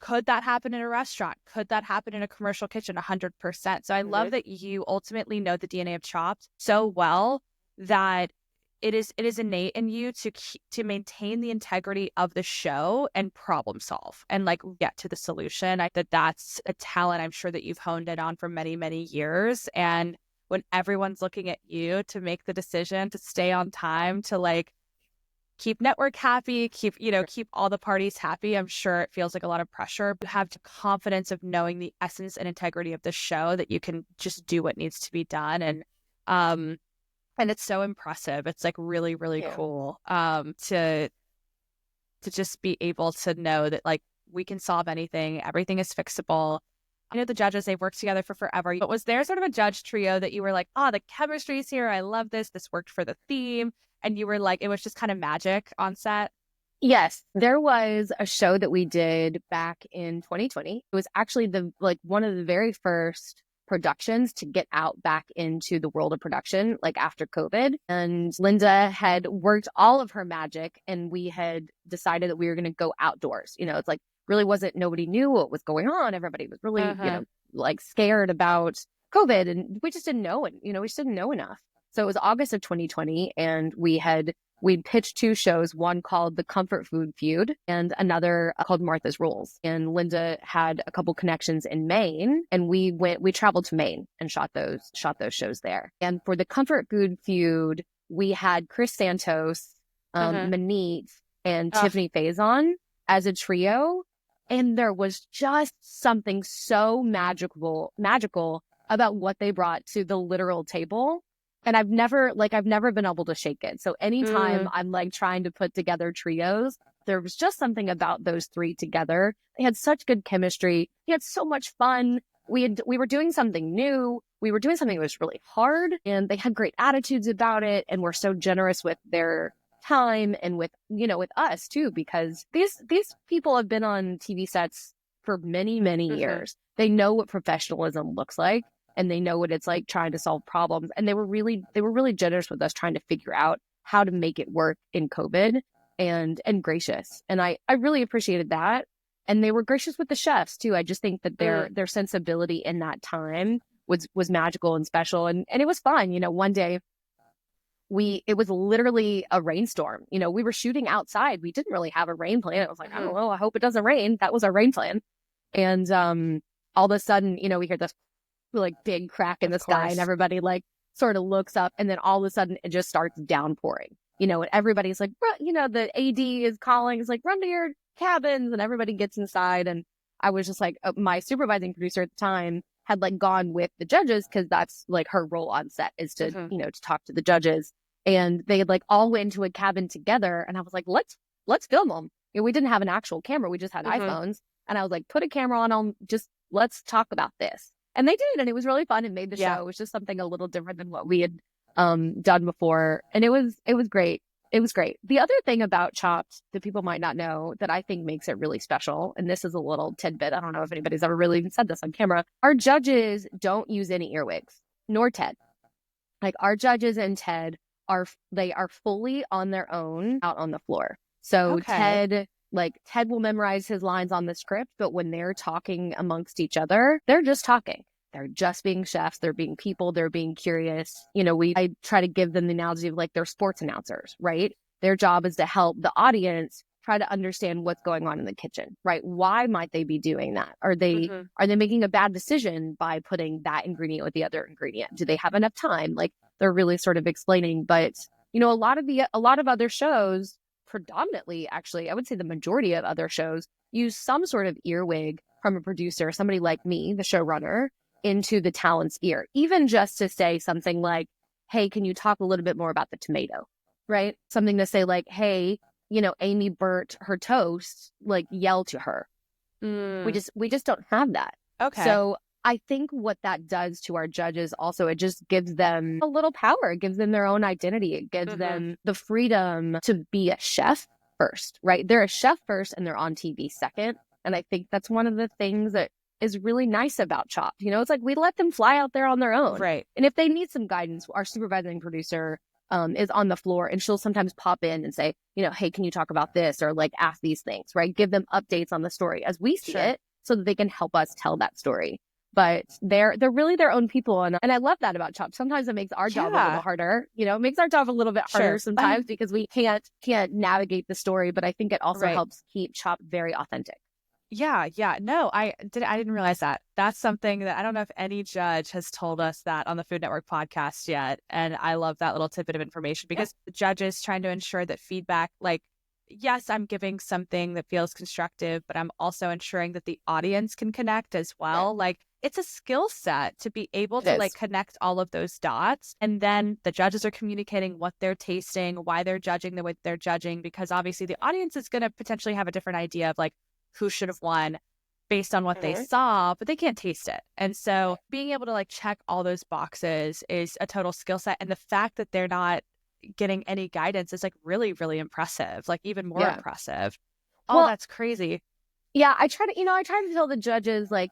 could that happen in a restaurant? Could that happen in a commercial kitchen? 100%. So I love that you ultimately know the DNA of Chopped so well that it is innate in you to maintain the integrity of the show and problem solve and like get to the solution. That's a talent I'm sure that you've honed in on for many, many years. And when everyone's looking at you to make the decision to stay on time, to like keep network happy, keep all the parties happy, I'm sure it feels like a lot of pressure. But have the confidence of knowing the essence and integrity of the show that you can just do what needs to be done. And it's so impressive. It's like really, really cool to just be able to know that like we can solve anything. Everything is fixable. I know the judges, they've worked together for forever. But was there sort of a judge trio that you were like, the chemistry's here. I love this. This worked for the theme. And you were like, it was just kind of magic on set? Yes, there was a show that we did back in 2020. It was actually one of the very first productions to get out back into the world of production, like after COVID. And Linda had worked all of her magic and we had decided that we were going to go outdoors. It's like really nobody knew what was going on. Everybody was really, like scared about COVID and we just didn't know. And, we just didn't know enough. So it was August of 2020, and we'd pitched two shows, one called The Comfort Food Feud and another called Martha's Rules. And Linda had a couple connections in Maine, and we traveled to Maine and shot those shows there. And for The Comfort Food Feud, we had Chris Santos, Manit, and Tiffany Faison as a trio. And there was just something so magical about what they brought to the literal table. And I've never been able to shake it. So anytime I'm like trying to put together trios, there was just something about those three together. They had such good chemistry. They had so much fun. We were doing something new. We were doing something that was really hard, and they had great attitudes about it, and were so generous with their time and with us too, because these people have been on TV sets for many, many years. They know what professionalism looks like, and they know what it's like trying to solve problems. And they were really generous with us, trying to figure out how to make it work in COVID, and gracious. And I really appreciated that. And they were gracious with the chefs too. I just think that their sensibility in that time was magical and special. And it was fun. One day it was literally a rainstorm. We were shooting outside. We didn't really have a rain plan. It was like, I don't know, I hope it doesn't rain. That was our rain plan. And all of a sudden, we hear this like big crack in the sky, and everybody like sort of looks up, and then all of a sudden it just starts downpouring. And everybody's like, the AD is calling, it's like, run to your cabins, and everybody gets inside. And I was just like, my supervising producer at the time had like gone with the judges, because that's like her role on set, is to to talk to the judges. And they had like all went into a cabin together, and I was like, let's film them. We didn't have an actual camera, we just had iPhones. And I was like, put a camera on them, just let's talk about this. And they did, and it was really fun. It made the show. It was just something a little different than what we had done before, and it was great. It was great. The other thing about Chopped that people might not know that I think makes it really special, and this is a little tidbit, I don't know if anybody's ever really even said this on camera, our judges don't use any earwigs, nor Ted. Like, our judges and Ted are fully on their own out on the floor. So Ted will memorize his lines on the script, but when they're talking amongst each other, they're just talking. They're just being chefs. They're being people. They're being curious. I try to give them the analogy of like they're sports announcers, right? Their job is to help the audience try to understand what's going on in the kitchen, right? Why might they be doing that? Are they making a bad decision by putting that ingredient with the other ingredient? Do they have enough time? Like, they're really sort of explaining. But a lot of other shows, predominantly, actually, I would say the majority of other shows, use some sort of earwig from a producer, somebody like me, the showrunner, into the talent's ear, even just to say something like, hey, can you talk a little bit more about the tomato, right? Something to say like, hey, Amy burnt her toast, like, yell to her. We just don't have that. Okay. So I think what that does to our judges also, it just gives them a little power. It gives them their own identity. It gives them the freedom to be a chef first, right? They're a chef first, and they're on TV second. And I think that's one of the things that is really nice about Chopped. It's like we let them fly out there on their own. Right. And if they need some guidance, our supervising producer is on the floor, and she'll sometimes pop in and say, hey, can you talk about this? Or like ask these things, right? Give them updates on the story as we see it, so that they can help us tell that story. But they're really their own people. And I love that about Chopped. Sometimes it makes our job a little harder. It makes our job a little bit harder sometimes, because we can't navigate the story. But I think it also helps keep Chopped very authentic. Yeah. No, I didn't realize that. That's something that I don't know if any judge has told us that on the Food Network podcast yet. And I love that little tidbit of information, because the judges trying to ensure that feedback, like, yes, I'm giving something that feels constructive, but I'm also ensuring that the audience can connect as well. Like, it's a skill set to be able to like connect all of those dots. And then the judges are communicating what they're tasting, why they're judging the way they're judging, because obviously the audience is going to potentially have a different idea of like who should have won based on what they saw, but they can't taste it. And so being able to like check all those boxes is a total skill set. And the fact that they're not getting any guidance is like really, really impressive, like even more impressive. Oh, that's crazy. Yeah. I try to tell the judges, like,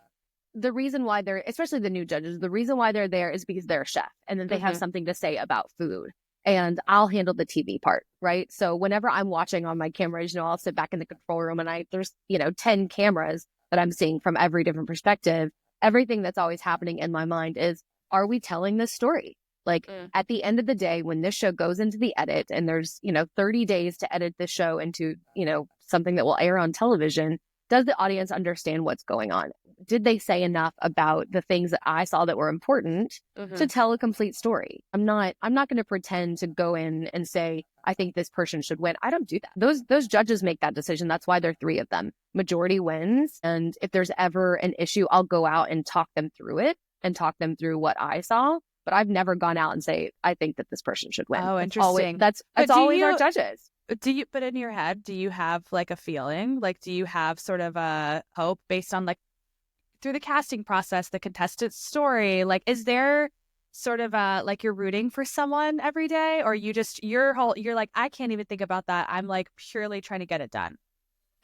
the reason why they're, especially the new judges, the reason why they're there is because they're a chef, and then they have something to say about food. And I'll handle the TV part, right? So whenever I'm watching on my cameras, I'll sit back in the control room, and there's 10 cameras that I'm seeing from every different perspective. Everything that's always happening in my mind is, are we telling this story? Like at the end of the day, when this show goes into the edit and there's, 30 days to edit this show into, something that will air on television, does the audience understand what's going on? Did they say enough about the things that I saw that were important to tell a complete story? I'm not going to pretend to go in and say, I think this person should win. I don't do that. Those judges make that decision. That's why there are 3 of them. Majority wins. And if there's ever an issue, I'll go out and talk them through it and talk them through what I saw. But I've never gone out and say, I think that this person should win. Oh, interesting. That's always our judges. But in your head, do you have like a feeling? Like, do you have sort of a hope based on like through the casting process, the contestant's story? Like, is there sort of like you're rooting for someone every day, or you're like, I can't even think about that. I'm like purely trying to get it done.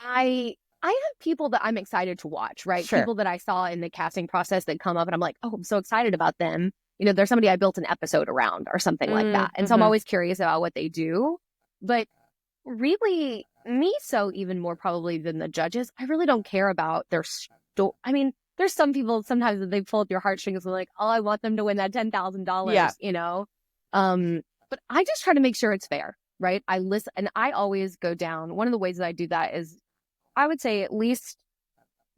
I have people that I'm excited to watch, right? Sure. People that I saw in the casting process that come up and I'm like, oh, I'm so excited about them. There's somebody I built an episode around or something like that. And so I'm always curious about what they do. But really, even more probably than the judges, I really don't care about their story. I mean, there's some people sometimes that they pull up your heartstrings and like, oh, I want them to win that $10,000, But I just try to make sure it's fair, right? I listen, and I always go down. One of the ways that I do that is, I would say at least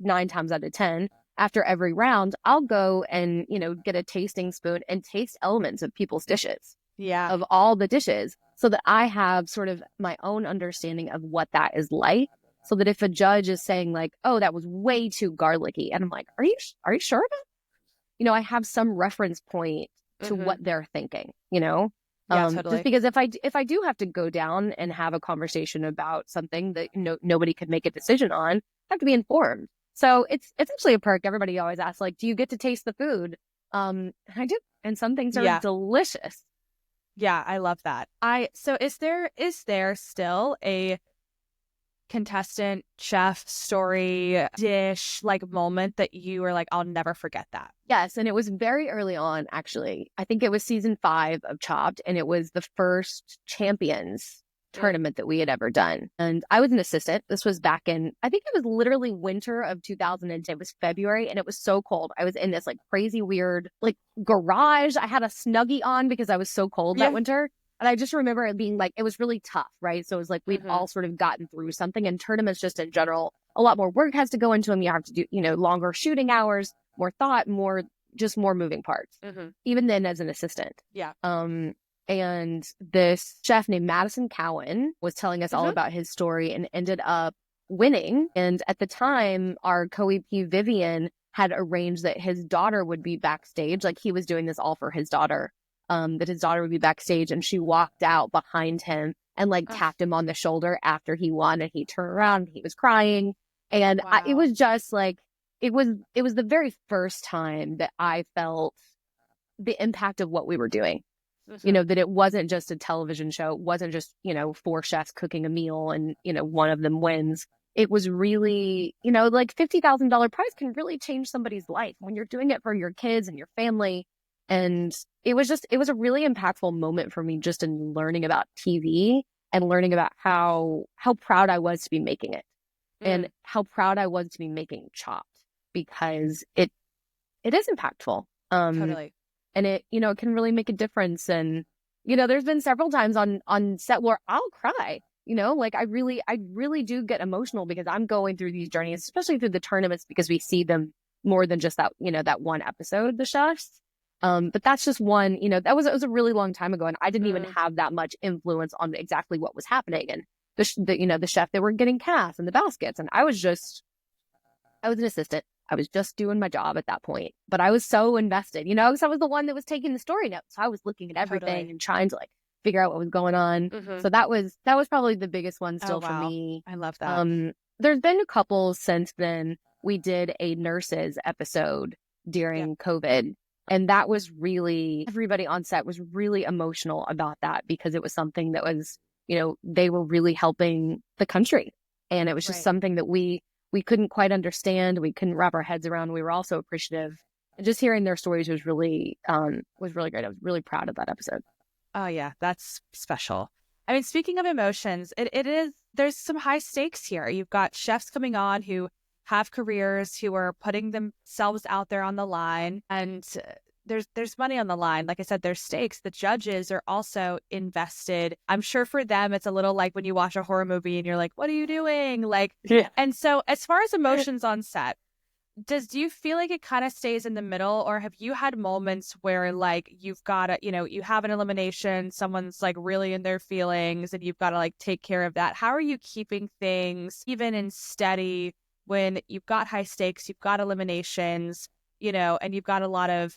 9 times out of 10, after every round, I'll go and, get a tasting spoon and taste elements of people's dishes. Yeah. Of all the dishes, so that I have sort of my own understanding of what that is like. So that if a judge is saying like, oh, that was way too garlicky, and I'm like, are you sure about it? I have some reference point to what they're thinking, Yeah, totally. Just because if I do have to go down and have a conversation about something that nobody could make a decision on, I have to be informed. So it's actually a perk. Everybody always asks, like, do you get to taste the food? I do, and some things are delicious. Yeah, I love that. So is there still a contestant, chef, story, dish, like moment that you were like, I'll never forget that? Yes, and it was very early on, actually. I think it was season 5 of Chopped, and it was the first Champions tournament that we had ever done. And I was an assistant. This was back in, I think it was literally winter of 2010. It was February, and it was so cold. I was in this like crazy weird like garage. I had a Snuggie on because I was so cold that winter. And I just remember it being like, it was really tough, right? So it was like we'd all sort of gotten through something, and tournaments just in general, a lot more work has to go into them. You have to do, longer shooting hours, more thought, more moving parts, even then as an assistant. Yeah. And this chef named Madison Cowan was telling us all about his story and ended up winning. And at the time, our co-EP Vivian had arranged that his daughter would be backstage. Like, he was doing this all for his daughter, that his daughter would be backstage. And she walked out behind him and like tapped him on the shoulder after he won. And he turned around and he was crying. And it was just like, it was the very first time that I felt the impact of what we were doing. That it wasn't just a television show. It wasn't just, 4 chefs cooking a meal and, one of them wins. It was really, like $50,000 prize can really change somebody's life when you're doing it for your kids and your family. And it was a really impactful moment for me, just in learning about TV and learning about how proud I was to be making it and how proud I was to be making Chopped, because it is impactful. Totally. And it, it can really make a difference. And, there's been several times on set where I'll cry, like I really do get emotional because I'm going through these journeys, especially through the tournaments, because we see them more than just that, that one episode, the chefs. But that's just one, it was a really long time ago, and I didn't even have that much influence on exactly what was happening. And the chef that were getting cast and the baskets. And I was an assistant. I was just doing my job at that point, but I was so invested, because I was the one that was taking the story notes. So I was looking at everything and trying to like figure out what was going on. So that was probably the biggest one still for me. I love that. There's been a couple since then. We did a nurses episode during COVID, and that was really, everybody on set was really emotional about that, because it was something that was, they were really helping the country. And it was just something that we couldn't quite understand. We couldn't wrap our heads around. We were also appreciative. And just hearing their stories was really great. I was really proud of that episode. Oh yeah, that's special. I mean, speaking of emotions, there's some high stakes here. You've got chefs coming on who have careers, who are putting themselves out there on the line. And there's money on the line. Like I said, there's stakes. The judges are also invested. I'm sure for them, it's a little like when you watch a horror movie and you're like, what are you doing? Like, Yeah. and so as far as emotions on set, do you feel like it kind of stays in the middle, or have you had moments where like you've got to, you have an elimination, someone's like really in their feelings and you've got to like take care of that? How are you keeping things even and steady when you've got high stakes, you've got eliminations, and you've got a lot of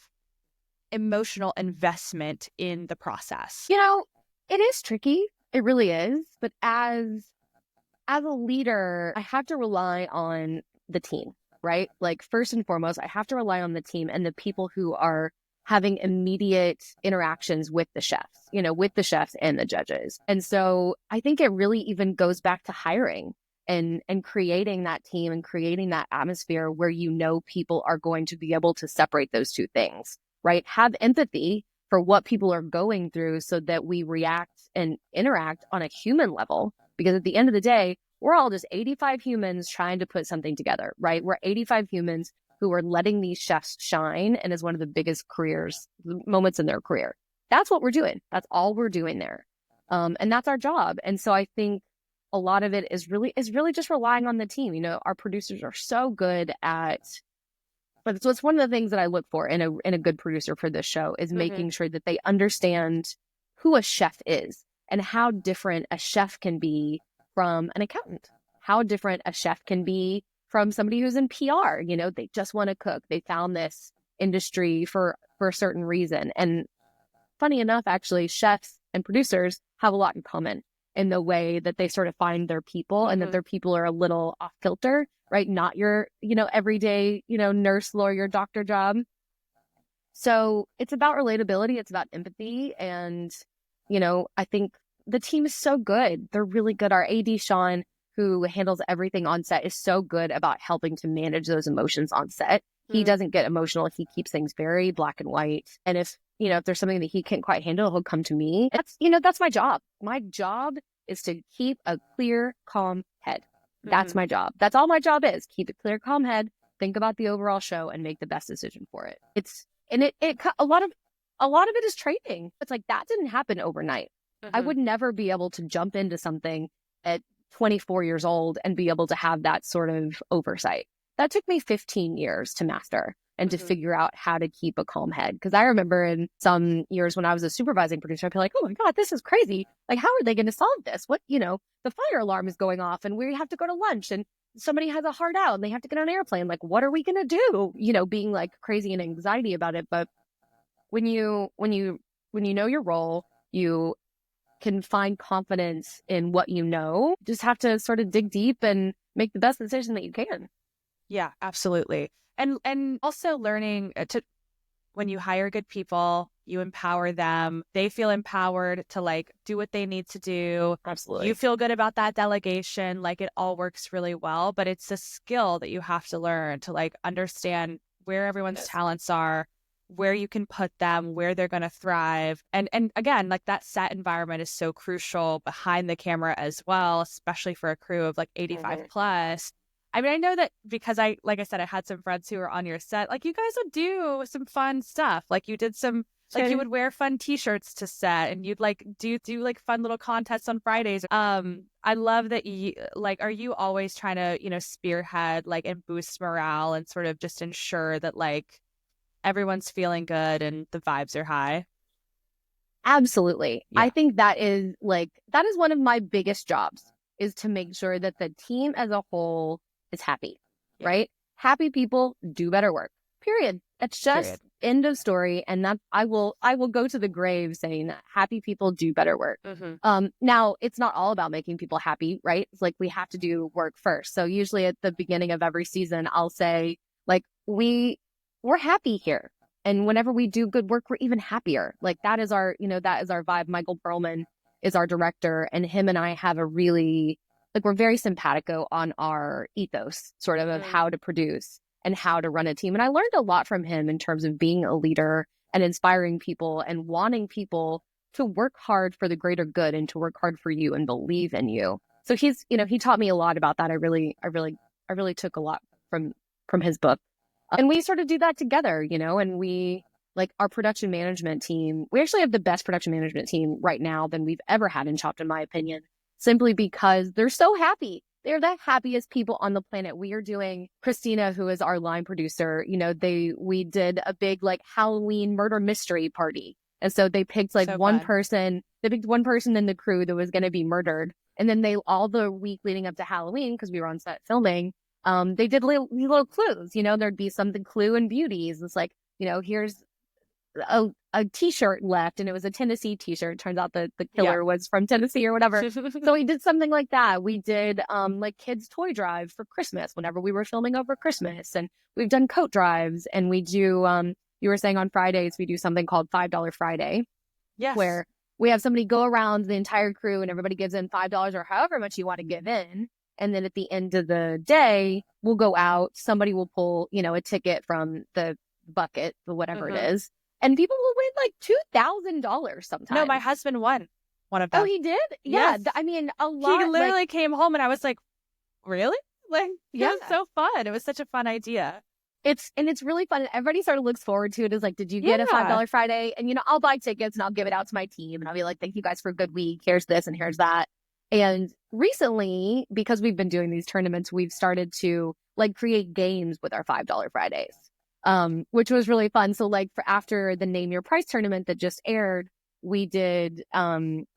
emotional investment in the process? It is tricky. It really is. But as a leader, I have to rely on the team, right? Like first and foremost, I have to rely on the team and the people who are having immediate interactions with the chefs, with the chefs and the judges. And so I think it really even goes back to hiring and creating that team and creating that atmosphere where people are going to be able to separate those two things, right? Have empathy for what people are going through so that we react and interact on a human level. Because at the end of the day, we're all just 85 humans trying to put something together, right? We're 85 humans who are letting these chefs shine and is one of the biggest moments in their career. That's what we're doing. That's all we're doing there. And that's our job. And so I think a lot of it is really just relying on the team. Our producers are so good but it's one of the things that I look for in a good producer for this show is making sure that they understand who a chef is and how different a chef can be from an accountant, how different a chef can be from somebody who's in PR. They just want to cook. They found this industry for a certain reason. And funny enough, actually, chefs and producers have a lot in common in the way that they sort of find their people and that their people are a little off kilter, right? Not your, everyday, nurse, lawyer, doctor job. So it's about relatability. It's about empathy. And, I think the team is so good. They're really good. Our AD, Sean, who handles everything on set, is so good about helping to manage those emotions on set. He doesn't get emotional. He keeps things very black and white. And if there's something that he can't quite handle, he'll come to me. That's my job. My job is to keep a clear, calm head. That's my job. That's all my job is. Keep a clear, calm head, think about the overall show and make the best decision for it. A lot of it is training. It's like that didn't happen overnight. I would never be able to jump into something at 24 years old and be able to have that sort of oversight. That took me 15 years to master and to figure out how to keep a calm head. Because I remember in some years when I was a supervising producer, I'd be like, oh my God, this is crazy. Like, how are they going to solve this? The fire alarm is going off and we have to go to lunch and somebody has a heart out and they have to get on an airplane. Like, what are we going to do? Being like crazy and anxiety about it. But when you know your role, you can find confidence in what you know. Just have to sort of dig deep and make the best decision that you can. Yeah, absolutely. And also learning to, when you hire good people, you empower them. They feel empowered to like do what they need to do. Absolutely. You feel good about that delegation. Like it all works really well, but it's a skill that you have to learn to like understand where everyone's talents are, where you can put them, where they're going to thrive. And again, like that set environment is so crucial behind the camera as well, especially for a crew of like 85 plus. I mean, I know that because like I said, I had some friends who were on your set. Like you guys would do some fun stuff. Like you did some, like you would wear fun T-shirts to set, and you'd like do like fun little contests on Fridays. I love that you like. Are you always trying to spearhead like and boost morale and sort of just ensure that like everyone's feeling good and the vibes are high? Absolutely. Yeah. I think that is one of my biggest jobs, is to make sure that the team as a whole is happy, right? Happy people do better work, period. That's just end of story. And that I will go to the grave saying that happy people do better work. Now it's not all about making people happy, right? It's like we have to do work first. So usually at the beginning of every season, I'll say like, we're happy here. And whenever we do good work, we're even happier. Like that is our vibe. Michael Perlman is our director, and him and I have a really, like, we're very simpatico on our ethos sort of how to produce and how to run a team. And I learned a lot from him in terms of being a leader and inspiring people and wanting people to work hard for the greater good and to work hard for you and believe in you. So he's, he taught me a lot about that. I really took a lot from his book. And we sort of do that together, and we like our production management team, we actually have the best production management team right now than we've ever had in Chopped, in my opinion, simply because they're so happy. They're the happiest people on the planet. We are doing, Christina, who is our line producer, we did a big like Halloween murder mystery party. And so they picked like one person in the crew that was going to be murdered. And then all the week leading up to Halloween, because we were on set filming, they did little clues, there'd be something clue and beauties. It's like, here's a t-shirt left, and it was a Tennessee t-shirt. Turns out the killer was from Tennessee or whatever. So we did something like that. We did like kids toy drive for Christmas whenever we were filming over Christmas, and we've done coat drives, and we do you were saying on Fridays we do something called $5 Friday. Yes. Where we have somebody go around the entire crew and everybody gives in $5 or however much you want to give in. And then at the end of the day, we'll go out. Somebody will pull, a ticket from the bucket, or whatever it is. And people will win like $2,000 sometimes. No, my husband won one of them. Oh, he did? Yeah. Yes. I mean, a lot. He literally came home and I was like, really? Like, yeah. It was so fun. It was such a fun idea. It's really fun. Everybody sort of looks forward to it. Is like, did you get a $5 Friday? And, I'll buy tickets and I'll give it out to my team. And I'll be like, thank you guys for a good week. Here's this and here's that. And recently, because we've been doing these tournaments, we've started to like create games with our $5 Fridays. Which was really fun. So like after the Name Your Price tournament that just aired, we did,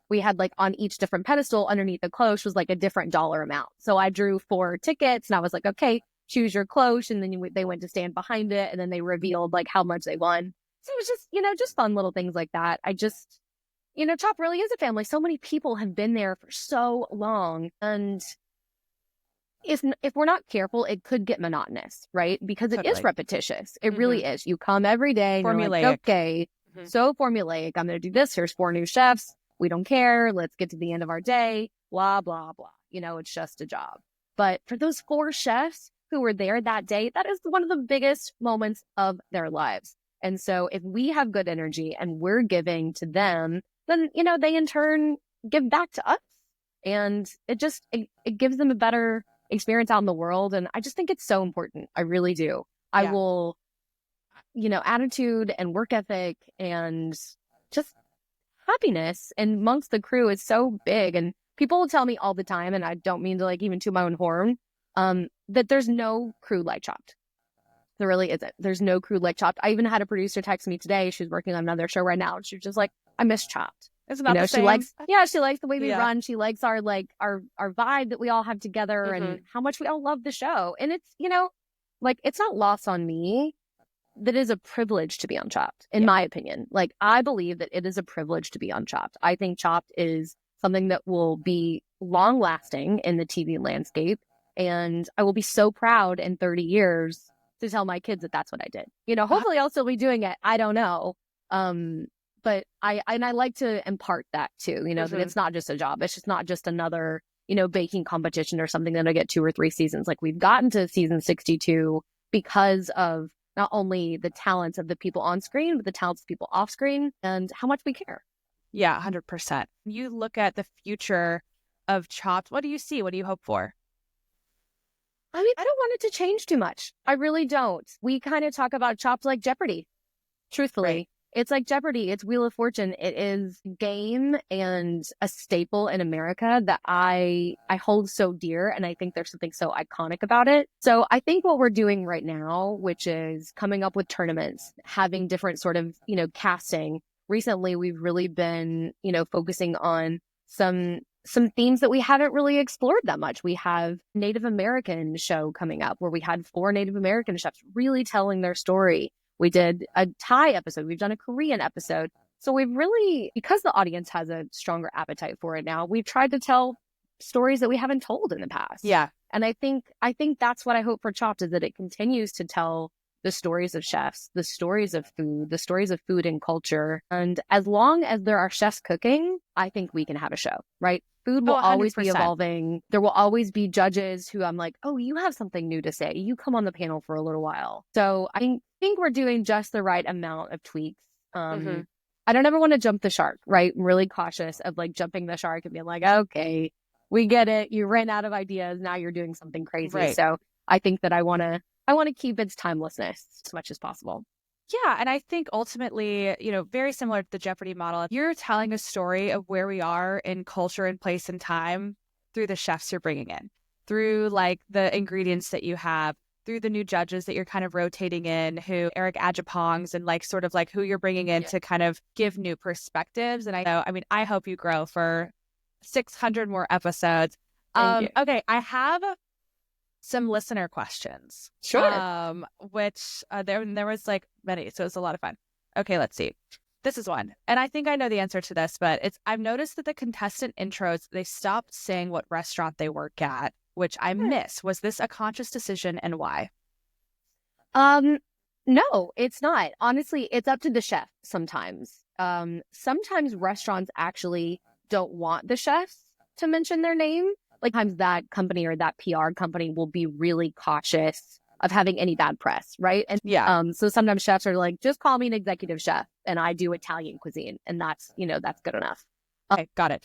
we had like on each different pedestal underneath the cloche was like a different dollar amount. So I drew 4 tickets and I was like, okay, choose your cloche. And then they went to stand behind it and then they revealed like how much they won. So it was just, just fun little things like that. Chop really is a family. So many people have been there for so long. And if we're not careful, it could get monotonous, right? Because it is repetitious. It really is. You come every day. And you're like, okay, so formulaic. I'm going to do this. Here's 4 new chefs. We don't care. Let's get to the end of our day. Blah, blah, blah. It's just a job. But for those 4 chefs who were there that day, that is one of the biggest moments of their lives. And so if we have good energy and we're giving to them, then, they in turn give back to us. And it gives them a better experience out in the world. And I just think it's so important. I really do. I will, attitude and work ethic and just happiness and amongst the crew is so big. And people will tell me all the time, and I don't mean to like even toot my own horn, that there's no crew like Chopped. There really isn't. There's no crew like Chopped. I even had a producer text me today. She's working on another show right now. And she was just like, I miss Chopped. It's not the same. She likes the way we run. She likes our vibe that we all have together and how much we all love the show. And it's, it's not lost on me that it is a privilege to be on Chopped, in my opinion. Like, I believe that it is a privilege to be on Chopped. I think Chopped is something that will be long lasting in the TV landscape. And I will be so proud in 30 years to tell my kids that that's what I did. Hopefully I'll still be doing it. I don't know. But I like to impart that too, that it's not just a job. It's just not just another, baking competition or something that I get 2 or 3 seasons. Like, we've gotten to season 62 because of not only the talents of the people on screen, but the talents of people off screen and how much we care. Yeah, 100%. You look at the future of Chopped. What do you see? What do you hope for? I mean, I don't want it to change too much. I really don't. We kind of talk about Chopped like Jeopardy, truthfully. Right. It's like Jeopardy. It's Wheel of Fortune. It is game and a staple in America that I hold so dear. And I think there's something so iconic about it. So I think what we're doing right now, which is coming up with tournaments, having different sort of, casting. Recently, we've really been, focusing on some themes that we haven't really explored that much. We have Native American show coming up where we had 4 Native American chefs really telling their story. We did a Thai episode. We've done a Korean episode. So we've really, because the audience has a stronger appetite for it now, we've tried to tell stories that we haven't told in the past. Yeah. And I think that's what I hope for Chopped, is that it continues to tell the stories of chefs, the stories of food and culture. And as long as there are chefs cooking, I think we can have a show, right? Food will always be evolving. There will always be judges who I'm like, oh, you have something new to say. You come on the panel for a little while. So I think we're doing just the right amount of tweaks. I don't ever want to jump the shark, right? I'm really cautious of like jumping the shark and being like, okay, we get it. You ran out of ideas. Now you're doing something crazy. Right. So I think that I want to keep its timelessness as much as possible. Yeah, and I think ultimately, very similar to the Jeopardy model, you're telling a story of where we are in culture and place and time through the chefs you're bringing in, through like the ingredients that you have, through the new judges that you're kind of rotating in, who Eric Ajapongs and like sort of like who you're bringing in to kind of give new perspectives. And I hope you grow for 600 more episodes. Thank you. Okay, I have some listener questions. Sure. Which there was like many, so it was a lot of fun. Okay, let's see. This is one, and I think I know the answer to this, but I've noticed that the contestant intros, they stopped saying what restaurant they work at, which I miss. Was this a conscious decision, and why? No, it's not. Honestly, it's up to the chef sometimes. Sometimes restaurants actually don't want the chefs to mention their name. Like times that company or that PR company will be really cautious of having any bad press, right? And so sometimes chefs are like, just call me an executive chef and I do Italian cuisine, and that's good enough. Okay, got it.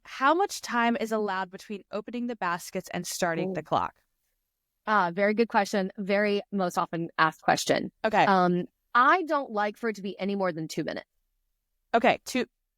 How much time is allowed between opening the baskets and starting the clock? Very good question. Very most often asked question. Okay. I don't like for it to be any more than 2 minutes. Okay,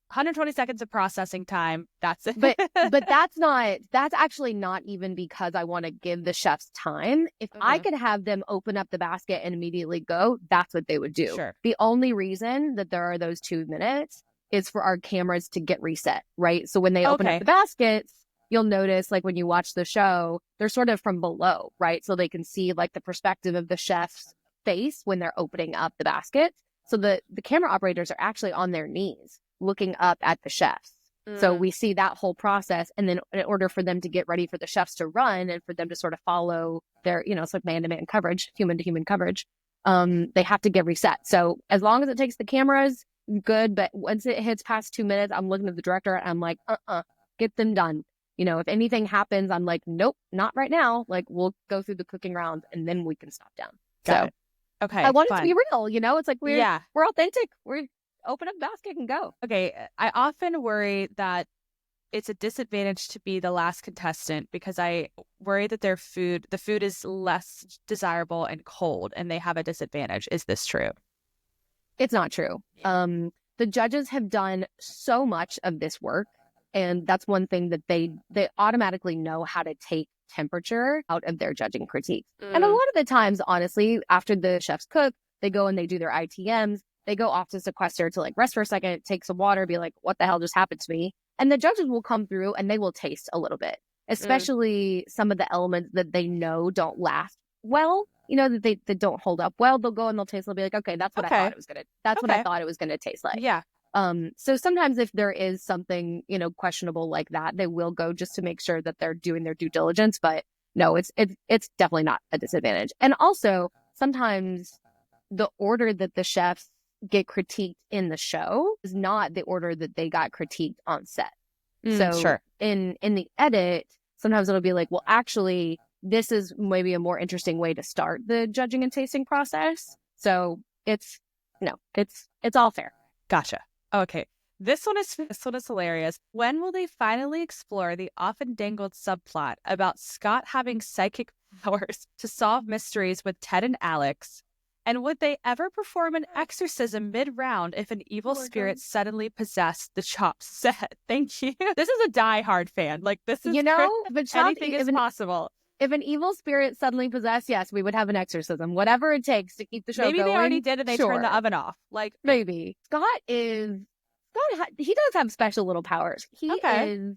120 seconds of processing time. That's it. But that's actually not even because I want to give the chefs time. If I could have them open up the basket and immediately go, that's what they would do. Sure. The only reason that there are those 2 minutes is for our cameras to get reset, right? So when they open up the baskets, you'll notice like when you watch the show, they're sort of from below, right? So they can see like the perspective of the chef's face when they're opening up the basket. So the camera operators are actually on their knees looking up at the chefs. So we see that whole process. And then in order for them to get ready for the chefs to run and for them to sort of follow their, it's like man-to-man coverage, human-to-human coverage, they have to get reset. So as long as it takes the cameras, good. But once it hits past 2 minutes, I'm looking at the director and I'm like, get them done. If anything happens, I'm like, nope, not right now. Like we'll go through the cooking rounds and then we can stop down. Got it. Okay. I want it to be real, it's like we're authentic. We're open up basket and go. Okay. I often worry that it's a disadvantage to be the last contestant because I worry that the food is less desirable and cold and they have a disadvantage. Is this true? It's not true. The judges have done so much of this work, and that's one thing that they automatically know how to take temperature out of their judging critiques. And a lot of the times, honestly, after the chefs cook, they go and they do their ITMs. They go off to sequester to like rest for a second, take some water, be like, what the hell just happened to me? And the judges will come through and they will taste a little bit, especially some of the elements that they know don't last well, that they don't hold up well. They'll go and they'll taste, they'll be like, okay, that's what I thought it was what I thought it was going to taste like. Yeah. So sometimes if there is something, questionable like that, they will go just to make sure that they're doing their due diligence. But no, it's definitely not a disadvantage. And also sometimes the order that the chefs get critiqued in the show is not the order that they got critiqued on set. So in the edit, sometimes it'll be like, well, actually, this is maybe a more interesting way to start the judging and tasting process. So it's all fair. Gotcha. Okay. This one is hilarious. When will they finally explore the often dangled subplot about Scott having psychic powers to solve mysteries with Ted and Alex? And would they ever perform an exorcism mid-round if an evil spirit suddenly possessed the Chopped set? Thank you. This is a diehard fan. Like, this is but anything is possible. If an evil spirit suddenly possessed, yes, we would have an exorcism. Whatever it takes to keep the show going. Maybe they already did and they turned the oven off. Like, maybe. He does have special little powers. I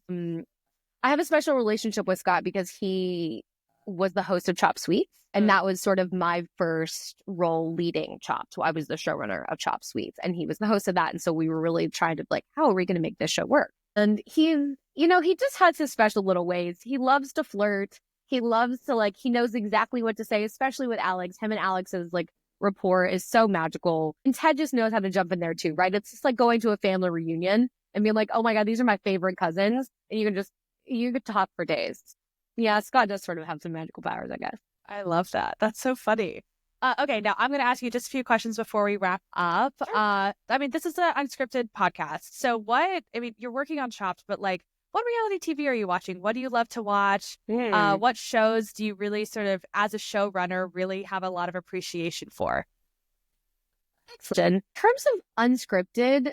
have a special relationship with Scott because he was the host of Chopped Sweets. And that was sort of my first role leading Chopped. So I was the showrunner of Chopped Sweets and he was the host of that. And so we were really trying to like, how are we going to make this show work? And he just has his special little ways. He loves to flirt. He loves to he knows exactly what to say, especially with Alex. Him and Alex's rapport is so magical. And Ted just knows how to jump in there too, right? It's just like going to a family reunion and being like, oh my God, these are my favorite cousins. And you could talk for days. Yeah, Scott does sort of have some magical powers, I guess. I love that. That's so funny. Okay, now I'm going to ask you just a few questions before we wrap up. Sure. This is an unscripted podcast. So you're working on Chopped, but what reality TV are you watching? What do you love to watch? What shows do you really sort of, as a showrunner, really have a lot of appreciation for? In terms of unscripted,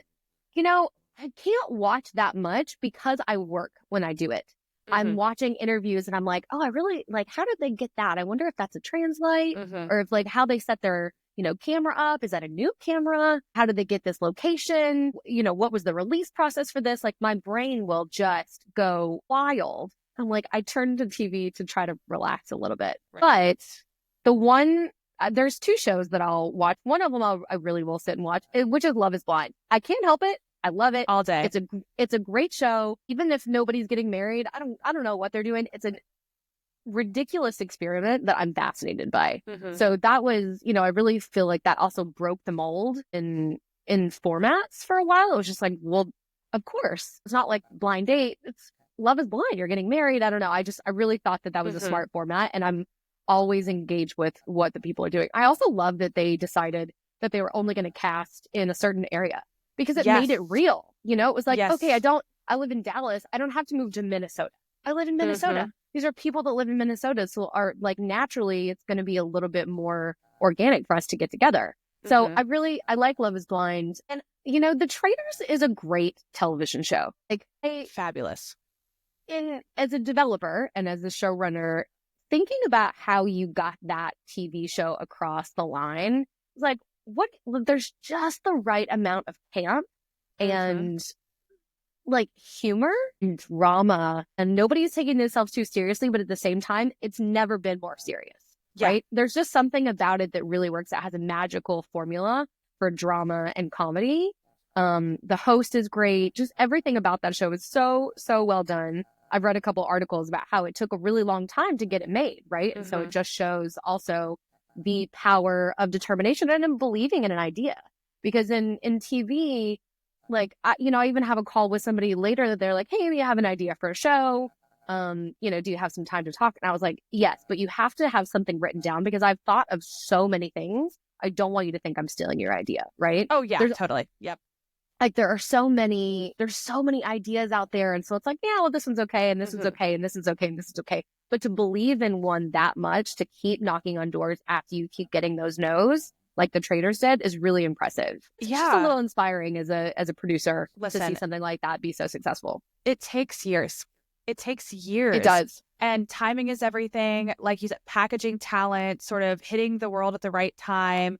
I can't watch that much because I work when I do it. I'm watching interviews and I'm like, oh, I really like, how did they get that? I wonder if that's a translate or if like how they set their, camera up. Is that a new camera? How did they get this location? What was the release process for this? Like my brain will just go wild. I'm like, I turn to TV to try to relax a little bit. Right. But there's two shows that I'll watch. One of them I really will sit and watch, which is Love is Blind. I can't help it. I love it all day. It's a great show. Even if nobody's getting married, I don't know what they're doing. It's a ridiculous experiment that I'm fascinated by. So that was, I really feel like that also broke the mold in formats for a while. It was just like, well, of course, it's not like Blind Date. It's Love is Blind. You're getting married. I don't know. I really thought that was a smart format, and I'm always engaged with what the people are doing. I also love that they decided that they were only going to cast in a certain area because it made it real. It was like, okay, I live in Dallas. I don't have to move to Minnesota. I live in Minnesota. These are people that live in Minnesota. So are like, naturally, it's going to be a little bit more organic for us to get together. So I like Love is Blind. And, The Traitors is a great television show. Like fabulous. As a developer and as a showrunner, thinking about how you got that TV show across the line, it's like, there's just the right amount of camp and like humor and drama, and nobody's taking themselves too seriously, but at the same time, it's never been more serious, right? There's just something about it that really works. It has a magical formula for drama and comedy. The host is great. Just everything about that show is so, so well done. I've read a couple articles about how it took a really long time to get it made, right? And so it just shows also the power of determination and in believing in an idea. Because in TV, like, I even have a call with somebody later that they're like, hey, we have an idea for a show. Do you have some time to talk? And I was like, yes, but you have to have something written down because I've thought of so many things. I don't want you to think I'm stealing your idea, right? Oh, yeah, totally. Yep. Like there's so many ideas out there. And so it's like, yeah, well, this one's okay. And this one's okay. And this is okay. And this is okay. But to believe in one that much, to keep knocking on doors after you keep getting those no's, like the Traitors did, is really impressive. It's just a little inspiring as a producer to see something like that be so successful. It takes years. It does. And timing is everything. Like you said, packaging talent, sort of hitting the world at the right time.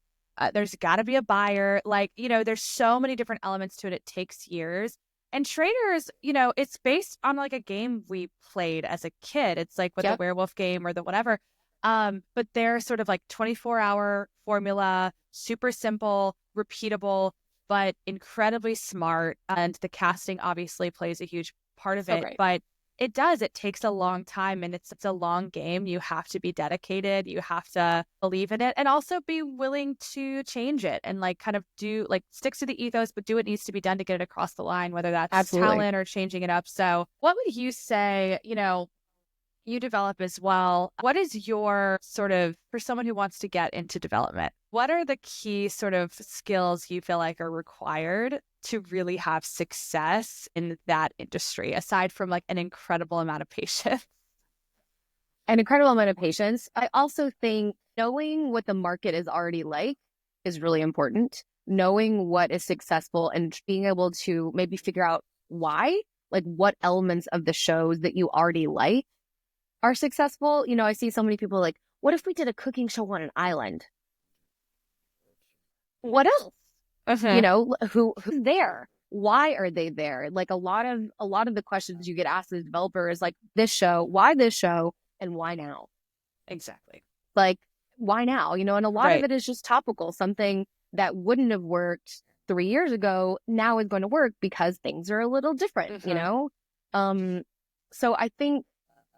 There's got to be a buyer. Like, there's so many different elements to it. It takes years. And Traitors, it's based on like a game we played as a kid. It's like with the werewolf game or the whatever. But they're sort of like 24-hour formula, super simple, repeatable, but incredibly smart. And the casting obviously plays a huge part of it. Great. But it takes a long time, and it's a long game. You have to be dedicated. You have to believe in it and also be willing to change it and like kind of stick to the ethos, but do what needs to be done to get it across the line, whether that's talent or changing it up. So what would you say, you develop as well? What is your sort of, for someone who wants to get into development, what are the key sort of skills you feel like are required to really have success in that industry, aside from like an incredible amount of patience? An incredible amount of patience. I also think knowing what the market is already like is really important. Knowing what is successful and being able to maybe figure out why, like what elements of the shows that you already like are successful. I see so many people like, what if we did a cooking show on an island? What else? Who's there? Why are they there? Like a lot of the questions you get asked as a developer is like, this show, why this show, and why now? Exactly. Like, why now? And a lot of it is just topical. Something that wouldn't have worked 3 years ago now is going to work because things are a little different, So I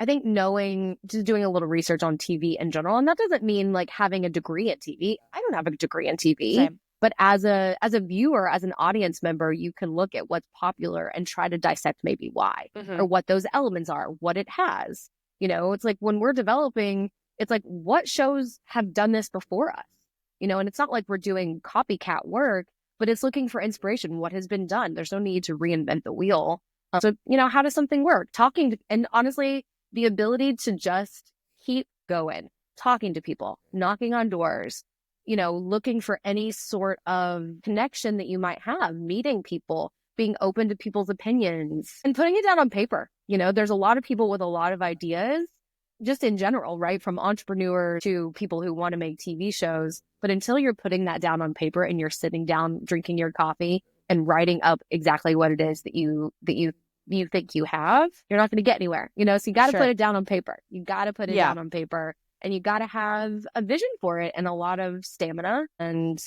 think knowing, just doing a little research on TV in general, and that doesn't mean like having a degree in TV. I don't have a degree in TV. Same. But as a viewer, as an audience member, you can look at what's popular and try to dissect maybe why or what those elements are, what it has. It's like when we're developing, it's like what shows have done this before us, and it's not like we're doing copycat work, but it's looking for inspiration. What has been done? There's no need to reinvent the wheel. So, how does something work? And honestly, the ability to just keep going, talking to people, knocking on doors, looking for any sort of connection that you might have, meeting people, being open to people's opinions, and putting it down on paper. There's a lot of people with a lot of ideas, just in general, right? From entrepreneurs to people who want to make TV shows. But until you're putting that down on paper and you're sitting down, drinking your coffee and writing up exactly what it is that you think you have, you're not going to get anywhere, so you got to put it down on paper. You got to put it down on paper, and you got to have a vision for it and a lot of stamina. And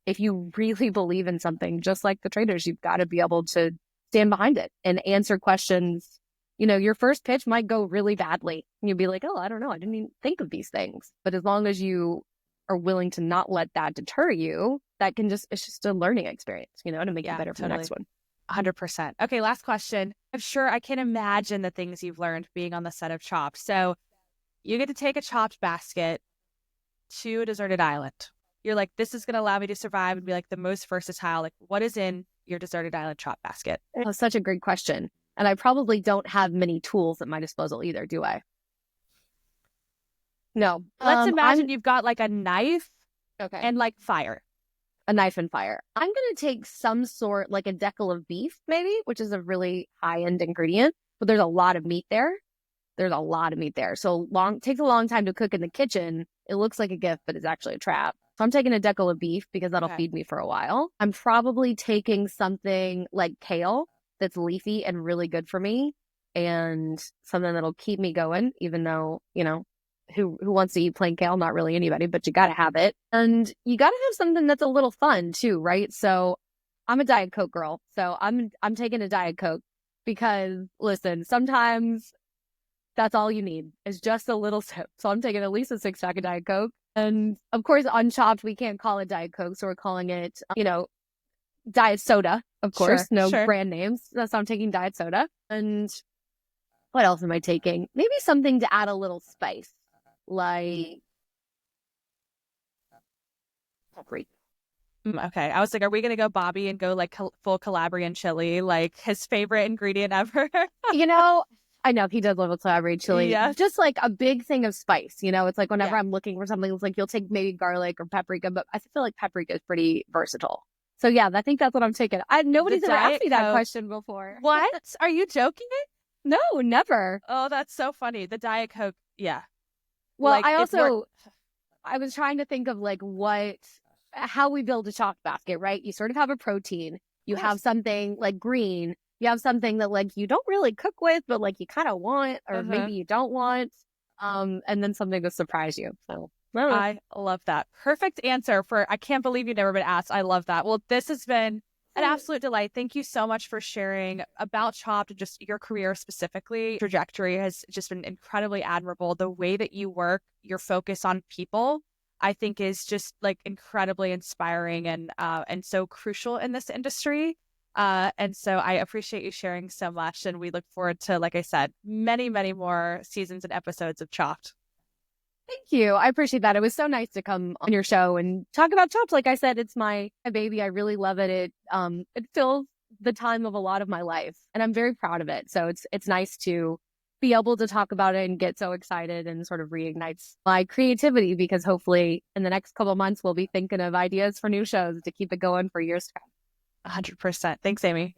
if you really believe in something, just like the traders, you've got to be able to stand behind it and answer questions. Your first pitch might go really badly. And you'll be like, oh, I don't know. I didn't even think of these things. But as long as you are willing to not let that deter you, it's just a learning experience, to make you better for the next one. 100%. Okay, last question. I'm sure I can imagine the things you've learned being on the set of Chopped. So you get to take a Chopped basket to a deserted island. You're like, this is going to allow me to survive and be like the most versatile. Like, what is in your deserted island Chopped basket? Oh, such a great question. And I probably don't have many tools at my disposal either, do I? No. Let's imagine you've got like a knife and like fire. A knife and fire. I'm going to take some sort, like a decal of beef, maybe, which is a really high-end ingredient, but there's a lot of meat there. So takes a long time to cook in the kitchen. It looks like a gift, but it's actually a trap. So I'm taking a decal of beef because that'll feed me for a while. I'm probably taking something like kale that's leafy and really good for me, and something that'll keep me going, even though, who wants to eat plain kale? Not really anybody, but you got to have it. And you got to have something that's a little fun too, right? So I'm a Diet Coke girl. So I'm taking a Diet Coke because, listen, sometimes that's all you need is just a little sip. So I'm taking at least a 6-pack of Diet Coke. And of course, on Chopped, we can't call it Diet Coke. So we're calling it, Diet Soda, of course. Brand names. So I'm taking Diet Soda. And what else am I taking? Maybe something to add a little spice. Like paprika. Okay. I was like, are we going to go Bobby and go like full Calabrian chili, like his favorite ingredient ever? I know he does love a Calabrian chili. Yeah. Just like a big thing of spice. It's like whenever I'm looking for something, it's like you'll take maybe garlic or paprika, but I feel like paprika is pretty versatile. So yeah, I think that's what I'm taking. Nobody's ever asked me that question before. What? Are you joking? No, never. Oh, that's so funny. The Diet Coke. Yeah. Well, I was trying to think of like how we build a Chopped basket, right? You sort of have a protein. You have something like green. You have something that like you don't really cook with, but like you kind of want, or maybe you don't want. And then something to surprise you. So I love that. Perfect answer I can't believe you've never been asked. I love that. Well, this has been an absolute delight. Thank you so much for sharing about Chopped and just your career specifically. Trajectory has just been incredibly admirable. The way that you work, your focus on people, I think is just like incredibly inspiring and so crucial in this industry. And so I appreciate you sharing so much. And we look forward to, like I said, many, many more seasons and episodes of Chopped. Thank you. I appreciate that. It was so nice to come on your show and talk about Chopped. Like I said, it's my baby. I really love it. It fills the time of a lot of my life, and I'm very proud of it. So it's nice to be able to talk about it and get so excited, and sort of reignites my creativity, because hopefully in the next couple of months, we'll be thinking of ideas for new shows to keep it going for years to come. 100%. Thanks, Amy.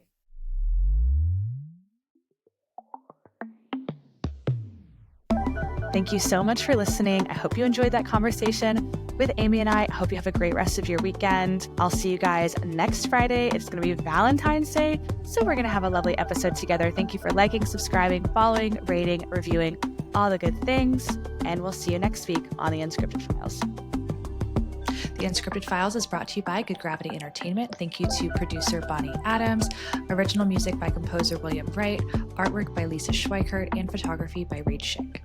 Thank you so much for listening. I hope you enjoyed that conversation with Amy and I. I hope you have a great rest of your weekend. I'll see you guys next Friday. It's going to be Valentine's Day, so we're going to have a lovely episode together. Thank you for liking, subscribing, following, rating, reviewing, all the good things, and we'll see you next week on The Unscripted Files. The Unscripted Files is brought to you by Good Gravity Entertainment. Thank you to producer Bonnie Adams, original music by composer William Wright, artwork by Lisa Schweikert, and photography by Reed Schick.